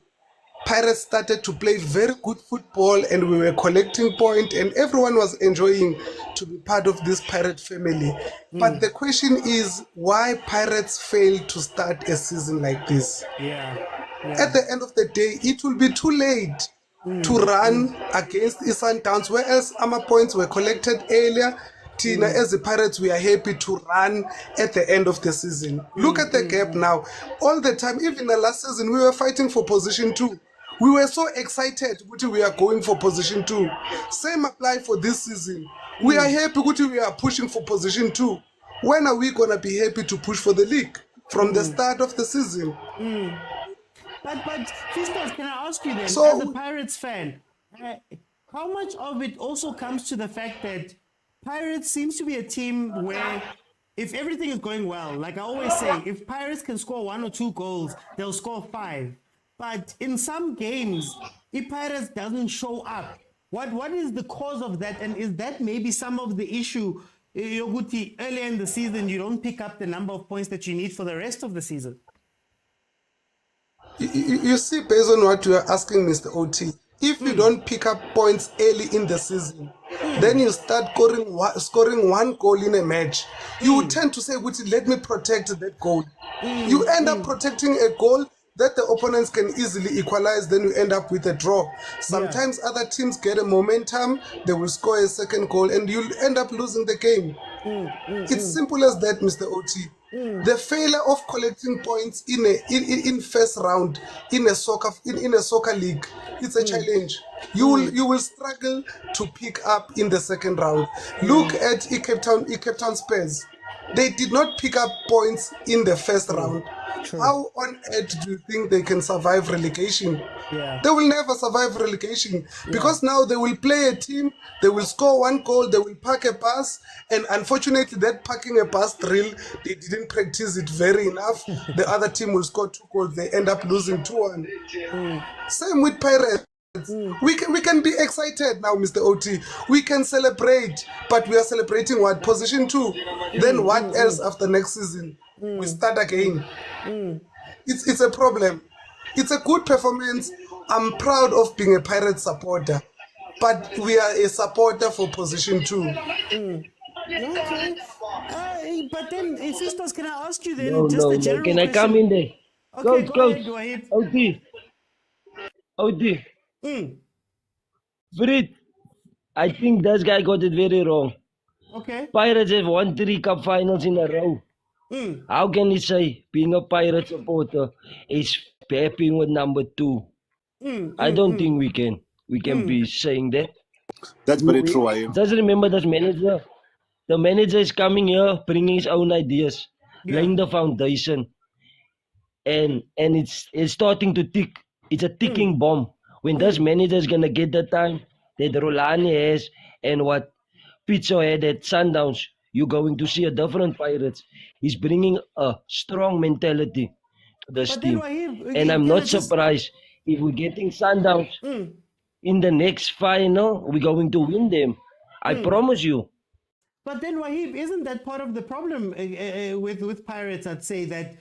Pirates started to play very good football and we were collecting points and everyone was enjoying to be part of this Pirate family. But the question is, why Pirates failed to start a season like this? Yeah. At the end of the day, it will be too late to run against the Sundowns, whereas our points were collected earlier. Tina, as the Pirates, we are happy to run at the end of the season. Look at the gap now. All the time, even the last season, we were fighting for position 2. We were so excited that we are going for position 2. Same apply for this season. We are happy that we are pushing for position 2. When are we going to be happy to push for the league? From the start of the season. But Fistos, can I ask you then, So- as a Pirates fan, how much of it also comes to the fact that Pirates seems to be a team where if everything is going well, like I always say, if Pirates can score 1 or 2 goals, they'll score 5. But in some games, if Pirates doesn't show up, what is the cause of that? And is that maybe some of the issue, Yoguti, earlier in the season, you don't pick up the number of points that you need for the rest of the season? You see, based on what you are asking, Mr. OT, if you don't pick up points early in the season, then you start scoring 1 goal in a match, you would tend to say, let me protect that goal. You end up protecting a goal that the opponents can easily equalize, then you end up with a draw. Sometimes other teams get a momentum, they will score a second goal, and you'll end up losing the game. It's simple as that, Mr. OT. The failure of collecting points in first round in a soccer league, it's a challenge. You will struggle to pick up in the second round. Look at Cape Town Spurs. They did not pick up points in the first round. How on earth do you think they can survive relegation? Yeah. They will never survive relegation because now they will play a team, they will score 1 goal, they will park a bus, and unfortunately that parking a bus drill, they didn't practice it very enough. The other team will score 2 goals, they end up losing 2-1. Same with Pirates. We can be excited now, Mr. OT. We can celebrate, but we are celebrating what? Position 2. Then what else after next season? We start again. It's a problem. It's a good performance. I'm proud of being a Pirate supporter, but we are a supporter for position 2. Okay. But then, Fistos, can I ask you then No, just a no. general Can I question? come in there? Okay, Coach, go ahead. OT. Frit, I think this guy got it very wrong. Okay. Pirates have won 3 cup finals in a row. How can he say being a Pirate supporter is happy with number 2? I don't think we can be saying that. That's very true, I am. Just remember this manager. The manager is coming here, bringing his own ideas, laying the foundation, and it's starting to tick. It's a ticking bomb. When this manager is gonna get the time that Rulani has and what Pitso had at Sundowns, you're going to see a different Pirates. He's bringing a strong mentality to this But then, team, Wahib, and I'm can I not just- surprised if we're getting Sundowns in the next final. We're going to win them. I promise you. But then, Wahib, isn't that part of the problem with Pirates? I'd say that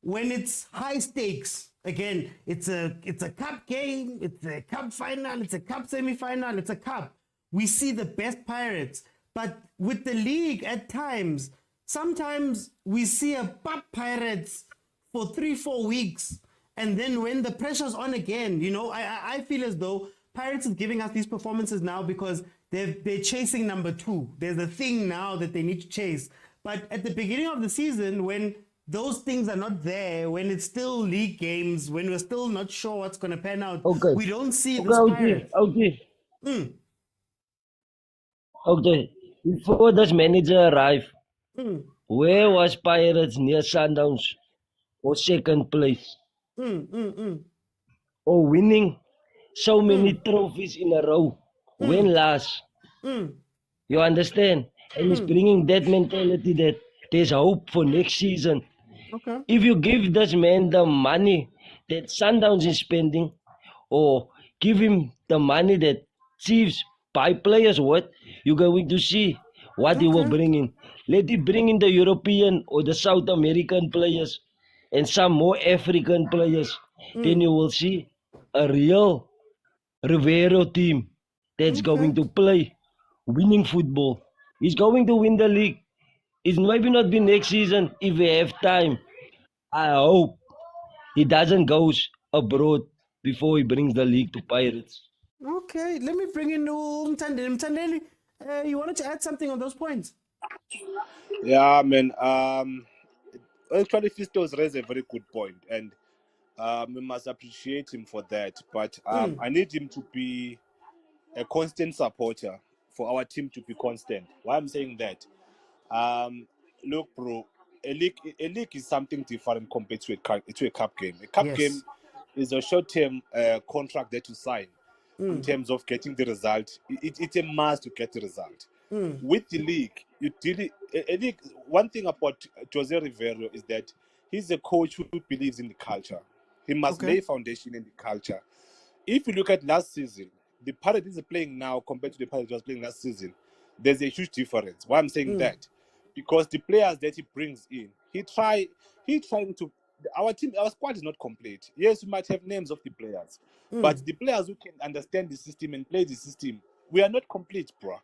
when it's high stakes, again, it's a cup game, it's a cup final, it's a cup semi-final, it's a cup. We see the best Pirates. But with the league, at times, sometimes we see a pop Pirates for 3-4 weeks. And then when the pressure's on again, I feel as though Pirates is giving us these performances now because they're chasing number 2. There's a thing now that they need to chase. But at the beginning of the season, when those things are not there, when it's still league games, when we're still not sure what's going to pan out, we don't see this Pirates. Okay. Before this manager arrived, where was Pirates near Sundowns or second place? Or winning so many trophies in a row? When last? You understand? and he's bringing that mentality that there's hope for next season. Okay. If you give this man the money that Sundowns is spending, or give him the money that Chiefs buy players with, you're going to see what he will Okay. bring in. Let him bring in the European or the South American players and some more African players. Then you will see a real Rivero team that's going to play winning football. He's going to win the league. It's maybe not be next season if we have time. I hope he doesn't go abroad before he brings the league to Pirates. Okay. Let me bring in Mtandeni. Mtandeni, you wanted to add something on those points? Yeah, man. Actually, Fistos raised a very good point, and we must appreciate him for that. But I need him to be a constant supporter for our team to be constant. Why I'm saying that? Look, bro, a league is something different compared to a cup game. A cup game is a short-term contract that you sign in terms of getting the result. It's a must to get the result. With the league, a league. One thing about Jose Rivero is that he's a coach who believes in the culture. He must lay foundation in the culture. If you look at last season, the Pirates is playing now compared to the Pirates was playing last season, there's a huge difference. Why I'm saying that? Because the players that he brings in, he trying to. Our squad is not complete. Yes, we might have names of the players, but the players who can understand the system and play the system, we are not complete, bro.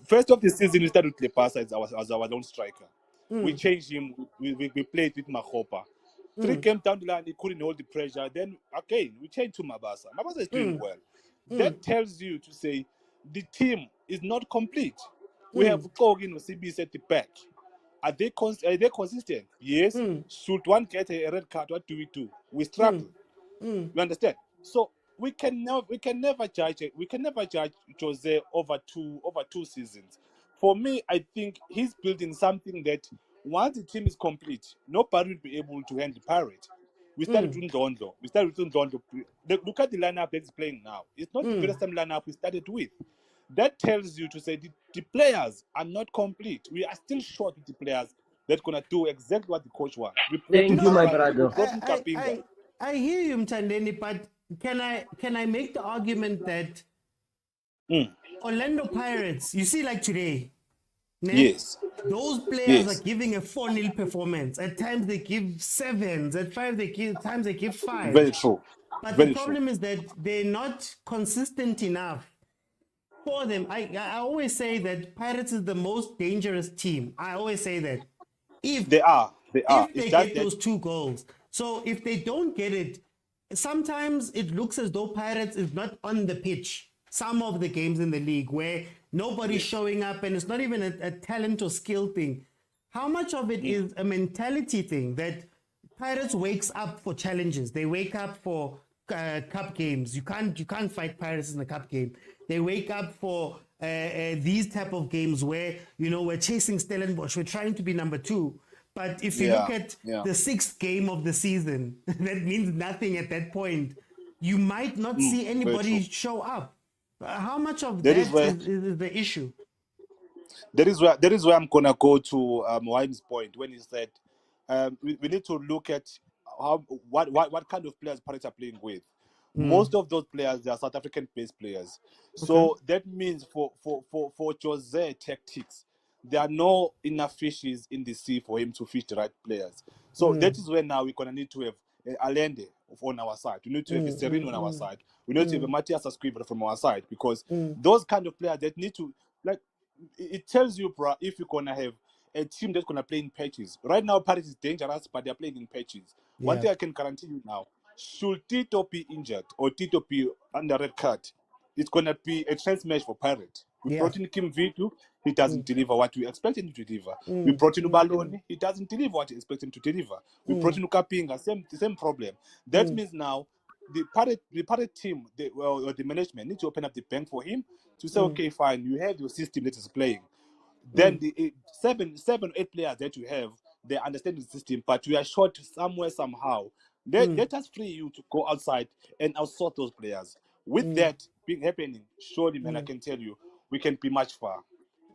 First of the season, we started with Lepasa as our lone striker. We changed him. We played with Mahopa. 3 games down the line, he couldn't hold the pressure. Then again, we changed to Mabasa. Mabasa is doing well. That tells you to say the team is not complete. We have Kogin or CBs at the back. Are they consistent? Yes. Should one get a red card? What do we do? We struggle. You understand? So we can never judge it. We can never judge Jose over two seasons. For me, I think he's building something that once the team is complete, nobody will be able to handle Pirate. We started with Ndondo. Look at the lineup that's playing now. It's not the very same lineup we started with. That tells you to say the players are not complete. We are still short with the players that's gonna do exactly what the coach wants. We brought Thank in you, my Safari, we brother. brought in Kapinga. I hear you, Mtandeni, but can I make the argument that Orlando Pirates, you see, like today, Yes. those players Yes. are giving a 4-0 performance. At times they give sevens. At times they give 5. Very true. But Very the true. problem is that they're not consistent enough for them. I always say that Pirates is the most dangerous team. I always say that. If They are. if they It's just get that those 2 goals. So if they don't get it, sometimes it looks as though Pirates is not on the pitch. Some of the games in the league where nobody's showing up and it's not even a talent or skill thing. How much of it is a mentality thing that Pirates wakes up for challenges? They wake up for cup games. You can't fight Pirates in the cup game. They wake up for these type of games where we're chasing Stellenbosch. We're trying to be number 2. But if you look at the 6th game of the season, that means nothing at that point. You might not see anybody show up. How much of that is the issue? That is where I'm gonna go to Wine's point when he said we need to look at what kind of players Pirates are playing with. Most of those players, they are South African based players. So that means for Jose tactics, there are no enough fishes in the sea for him to fish the right players. So that is where now we're gonna need to have Allende on our side. We need to have a Sereno on our side. We need to have a Matias Asquiver from our side, because those kind of players that need to, like, it tells you, bro, if you're gonna have a team that's gonna play in patches. Right now, Paris is dangerous, but they're playing in patches. One thing I can guarantee you now: should Tito be injured or Tito be under red card, it's gonna be a chance match for Pirate. We brought in Kim Vitu, he doesn't deliver what we expect him to deliver. We brought in Baloni, he doesn't deliver what we expect him to deliver. We brought in Kapinga, same problem. That means now the Pirate team, the management need to open up the bank for him to say, okay, fine, you have your system that is playing. Then the 7 or 8 players that you have, they understand the system, but we are short somewhere somehow. Let us free you to go outside and outsort those players. With that being happening, surely, man, I can tell you, we can be much far.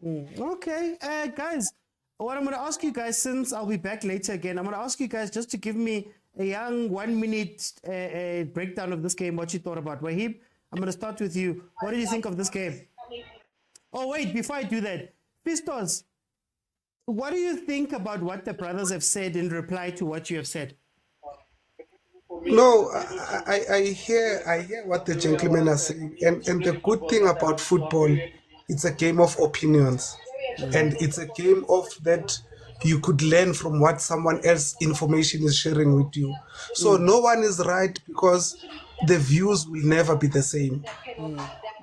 Okay, guys, what I'm going to ask you guys, since I'll be back later again, I'm going to ask you guys just to give me a young 1 minute breakdown of this game, what you thought about. Wahib, I'm going to start with you. What did you think of this game? Oh, wait, before I do that, Pistos, what do you think about what the brothers have said in reply to what you have said? No, I hear what the gentlemen are saying, and the good thing about football, it's a game of opinions, and it's a game of that you could learn from what someone else information is sharing with you. So no one is right because the views will never be the same.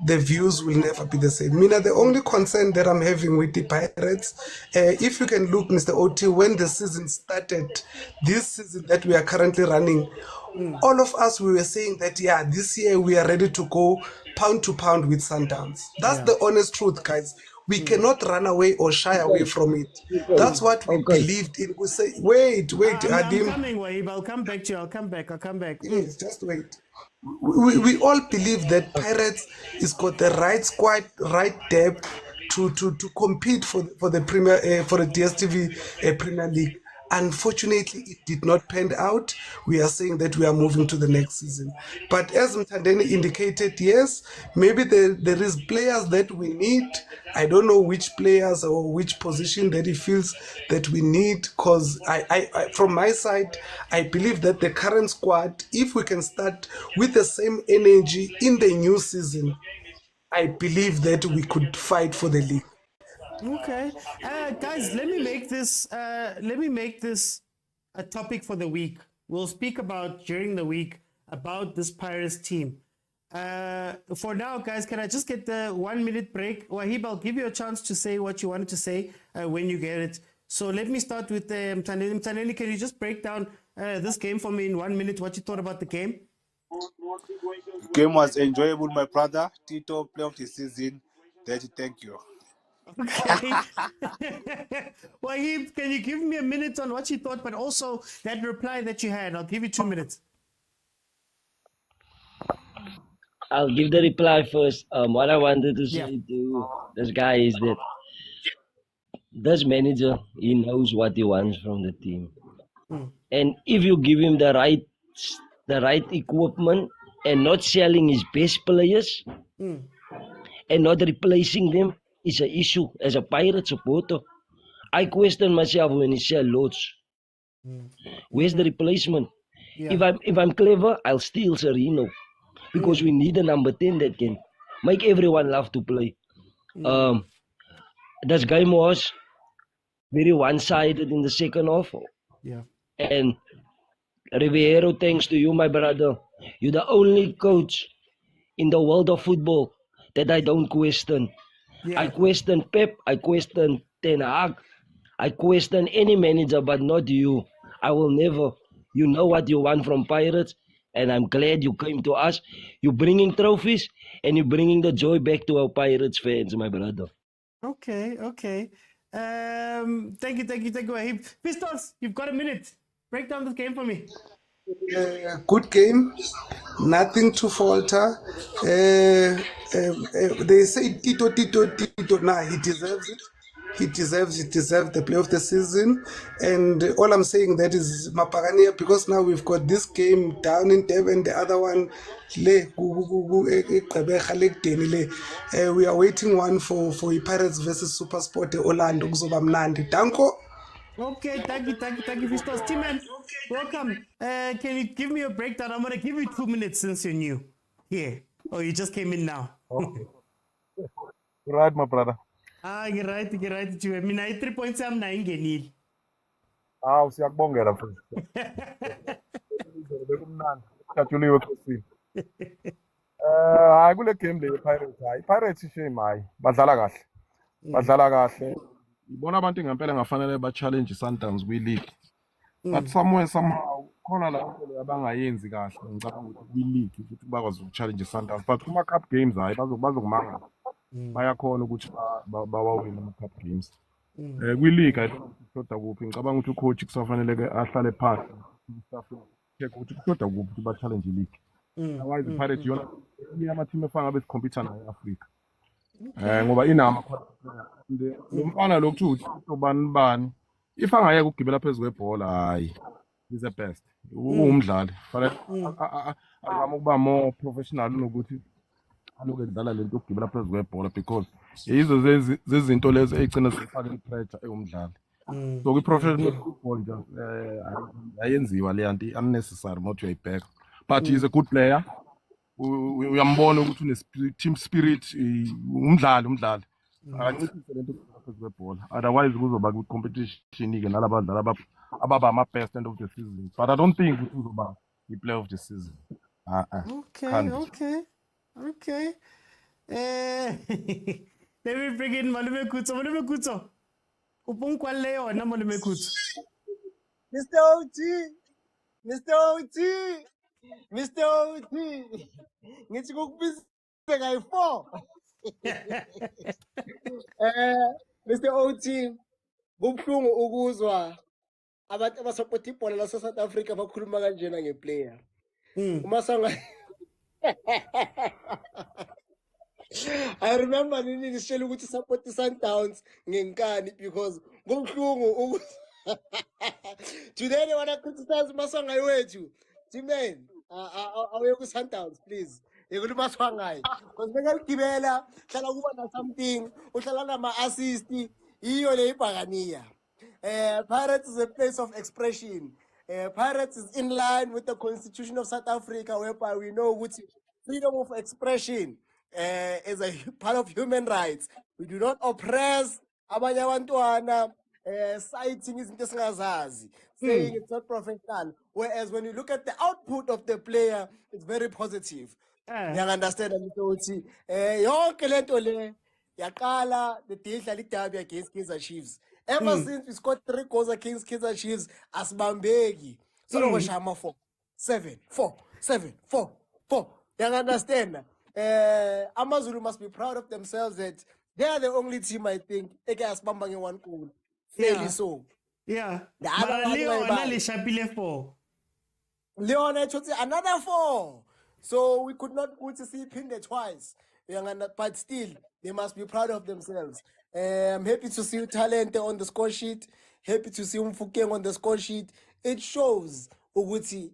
The views will never be the same. Mina, the only concern that I'm having with the Pirates, if you can look, Mr. OT, when the season started, this season that we are currently running, all of us, we were saying that, yeah, this year we are ready to go pound to pound with Sundowns. That's the honest truth, guys. We cannot run away or shy away from it. That's what we believed in. We say, wait, I'm Adim. coming, Wahib. I'll come back to you. I'll come back. Yes, just wait. We all believe that Pirates is got the right squad, right depth to compete for the DStv Premier League. Unfortunately, it did not pan out. We are saying that we are moving to the next season. But as Mthandeni indicated, yes, maybe there is players that we need. I don't know which players or which position that he feels that we need, because I from my side, I believe that the current squad, if we can start with the same energy in the new season, I believe that we could fight for the league. Okay, guys, let me make this a topic for the week. We'll speak about during the week about this Pirates team. For now, guys, can I just get the 1 minute break? Wahib, I'll give you a chance to say what you wanted to say when you get it. So let me start with Mthandeni. Mthandeni, can you just break down this game for me in 1 minute, what you thought about the game? Game was enjoyable, my brother. Tito, play of the season. Thank you. Okay. Wahib, can you give me a minute on what you thought, but also that reply that you had? I'll give you 2 minutes. I'll give the reply first. What I wanted to say to this guy is that this manager, he knows what he wants from the team. And if you give him the right equipment and not selling his best players and not replacing them, is an issue. As a Pirate supporter, I question myself when he sell loads. Where's the replacement? If I'm clever, I'll steal Sereno, because we need a number 10 that can make everyone love to play. This game was very one-sided in the second half. Yeah. And Riviero, thanks to you, my brother, you're the only coach in the world of football that I don't question. I question Pep, I question Ten Hag, I question any manager, but not you. I will never. You know what you want from Pirates, and I'm glad you came to us. You're bringing trophies, and you're bringing the joy back to our Pirates fans, my brother. Okay. Thank you, Wahib. Pistos, you've got a minute. Break down this game for me. Good game, nothing to falter. They say Tito. Nah, he deserves it. He deserves the play of the season. And all I'm saying that is Mapagania, because now we've got this game down in Devon, the other one, we are waiting one for Pirates versus Supersport Orlando. Danko. Okay, thank you, Pistos. T-Man, welcome. Can you give me a breakdown? I'm going to give you 2 minutes since you're new here. Oh, you just came in now. Okay. Right, my brother. You're right. I mean, I 3 points I'm not getting. Siyakubongela mfowethu. Bekumnandi. Kujathuliwe ekhosini. Hayi kule game le Pirates, hayi Pirates ishame hayi. Badlala kahle. Ibona abantu ngempela ngafanele ba challenge Sundowns kwi league. But somehow khona la into abangayenzi kahle. Ngicabanga ukuthi kwi league ukuthi bakwazi uku challenge Sundowns. But kuma cup games hayi bazokumanga. Bayakhona ukuthi bawawina ama cup games. Kwi league I don't shoda kuphi. Ngicabanga ukuthi ucoach kusafanele ke ahlale phansi. Staff check ukuthi shoda kuphi ukuthi ba challenge league. Otherwise the Pirates yona ama team efanga ngabe compete na eAfrica. ngoba inama lo mfana lo kuthiwa ubani bani if angayeka ukugibela phezu kwebhola hayi he's the best umdlali fanele azama ukuba more professional kunokuthi aloku edlala lento yokugibela phezu kwebhola because yizo zezinto lezo ey'gcina zifaka i-pressure ewumdlali so kwi-professional football nje ayenziwa le yanto unnecessary uma uthi uyayibheka but he's a good player uyambona ukuthi une-team spirit umdlali akanciphise lento yokugibela phezu kwebhola otherwise kuzoba kwi-competition-ke nalaba badlali ababa ama-best end of the season but I don't think ukuthi uzoba i-player of the season Okay. Let me bring in Malume Kutso. Upunkwale yona Malume Kutso. Mr. OT. Ngithi kukubiza ngayi-4. Mr. OT, kubuhlungu ukuzwa abantu abasapota ibhola lase-South Africa bakhuluma kanjena ngeplayer. Umasanga I remember nini ngisitshela ukuthi support i-Sundowns ngenkani because kubuhlungu today they wanna criticize uMaswangayi wethu. Man, awuye ku-Sundowns please. Yekule uMaswangayi because bengaligibela hlala kuba na-something uhlala nama-assist iyo le ibhakaniya. Pirates is a place of expression. Pirates is in line with the Constitution of South Africa, whereby we know which freedom of expression is a part of human rights. We do not oppress abanye abantwana, citing izinto esingazazi, saying it's not professional. Whereas when you look at the output of the player, it's very positive. You understand, Mr. Uthi? Yonke lento le yaqala the day derby against Kaizer Chiefs. Ever since we scored 3 goals against Kaizer Chiefs, asibambeki. So no shama 4-7-4. You understand? AmaZulu must be proud of themselves that they are the only team, I think, eke asibamba nge-1 goal. Fairly so. Yeah. The other Leon, another 4. So we could not put to see pinned twice. But still, they must be proud of themselves. I'm happy to see Talente on the score sheet. Happy to see Mfukeng on the score sheet. It shows Uguti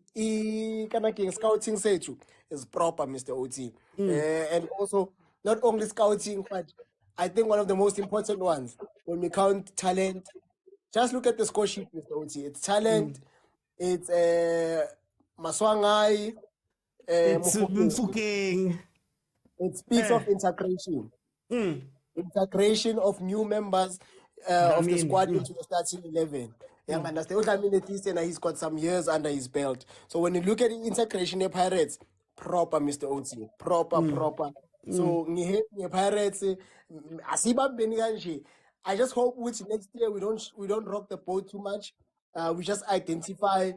Kanaki scouting setu is proper, Mr. OT. And also, not only scouting, but I think one of the most important ones when we count talent. Just look at the score sheet, Mr. OT. It's talent. It's Maswangayi. It's Mfukeng. It speaks of integration. Integration of new members of the squad into the starting 11. You understand? He's got some years under his belt. So when you look at the integration of Pirates, proper, Mr. OT. Proper. So Pirates, I just hope which next year we don't rock the boat too much. We just identify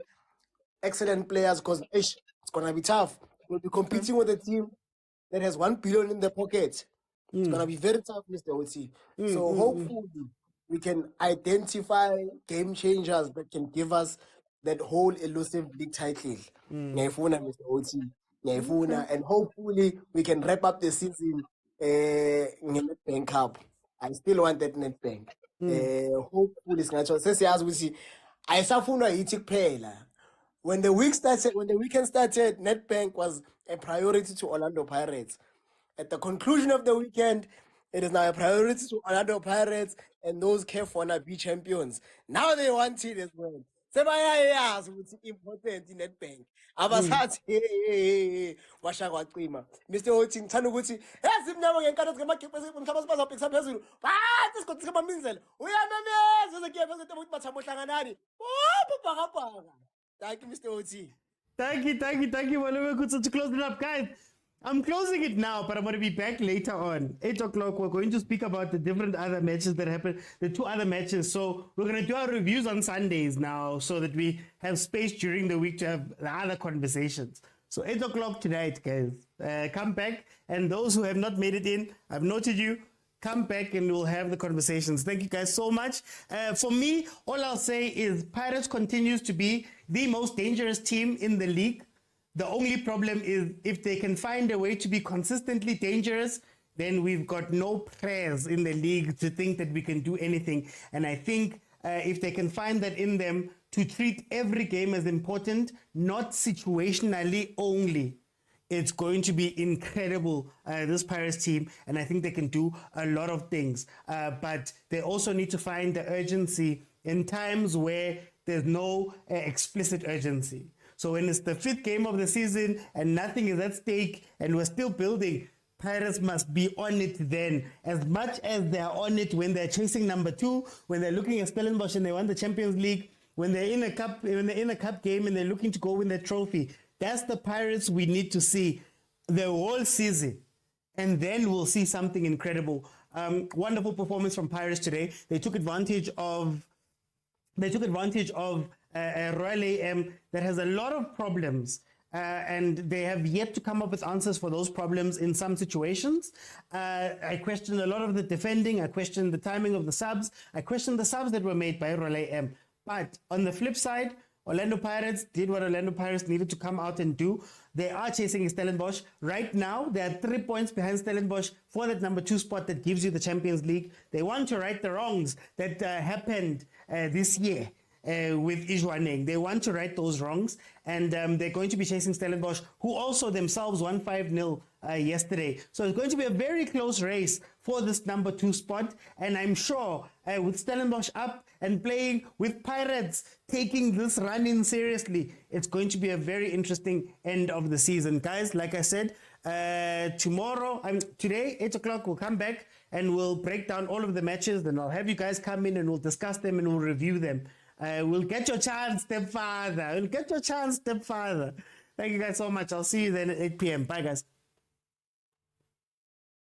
excellent players because it's gonna be tough. We'll be competing with a team that has 1 billion in their pocket. It's gonna be very tough, Mr. OT. So hopefully we can identify game changers that can give us that whole elusive league title. Mr. OT. And hopefully we can wrap up the season in Nedbank Cup. I still want that Nedbank. Hopefully it's natural. As we see, I suffer no. When the weekend started, Nedbank was a priority to Orlando Pirates. At the conclusion of the weekend, it is now a priority to Orlando Pirates and those CAF wanna be champions. Now they want it as well. Sebayaya ukuthi important in Nedbank. Abasathi washaqima. Mr. Othi ngithanda ukuthi yasimnyama ngenkatho ngemakhiphe umhlaba bazobhekisa phezulu. Bathi sikho sikamamizela. Uyamemeza zekhephe ukuthi bathamo hlanganani. Bhaka. Thank you, Mr. Oti. Thank you, Malume Kutso. To close it up, guys. I'm closing it now, but I'm going to be back later on. 8 o'clock, we're going to speak about the different other matches that happened, the 2 other matches. So we're going to do our reviews on Sundays now so that we have space during the week to have the other conversations. So 8 o'clock tonight, guys. Come back. And those who have not made it in, I've noted you. Come back and we'll have the conversations. Thank you guys so much. For me, all I'll say is Pirates continues to be the most dangerous team in the league. The only problem is if they can find a way to be consistently dangerous, then we've got no prayers in the league to think that we can do anything. And I think if they can find that in them to treat every game as important, not situationally only, it's going to be incredible, this Pirates team, and I think they can do a lot of things. But they also need to find the urgency in times where there's no explicit urgency. So when it's the 5th game of the season and nothing is at stake and we're still building, Pirates must be on it then, as much as they're on it when they're chasing number 2, when they're looking at Stellenbosch and they won the Champions League, when they're in a cup game and they're looking to go win the trophy. That's the Pirates we need to see the whole season, and then we'll see something incredible. Wonderful performance from Pirates today. They took advantage of Royal AM that has a lot of problems. And they have yet to come up with answers for those problems in some situations. I questioned a lot of the defending. I questioned the timing of the subs. I questioned the subs that were made by Royal AM. But on the flip side, Orlando Pirates did what Orlando Pirates needed to come out and do. They are chasing Stellenbosch. Right now, they are 3 points behind Stellenbosch for that number 2 spot that gives you the Champions League. They want to right the wrongs that happened this year. With Ijwaneng. They want to right those wrongs, and they're going to be chasing Stellenbosch, who also themselves won 5-0 yesterday. So it's going to be a very close race for this number 2 spot, and I'm sure with Stellenbosch up and playing with Pirates taking this run in seriously, it's going to be a very interesting end of the season. Guys, like I said, today, 8 o'clock, we'll come back and we'll break down all of the matches, then I'll have you guys come in and we'll discuss them and we'll review them. We'll get your chance step farther. Thank you guys so much. I'll see you then at 8 p.m. Bye, guys.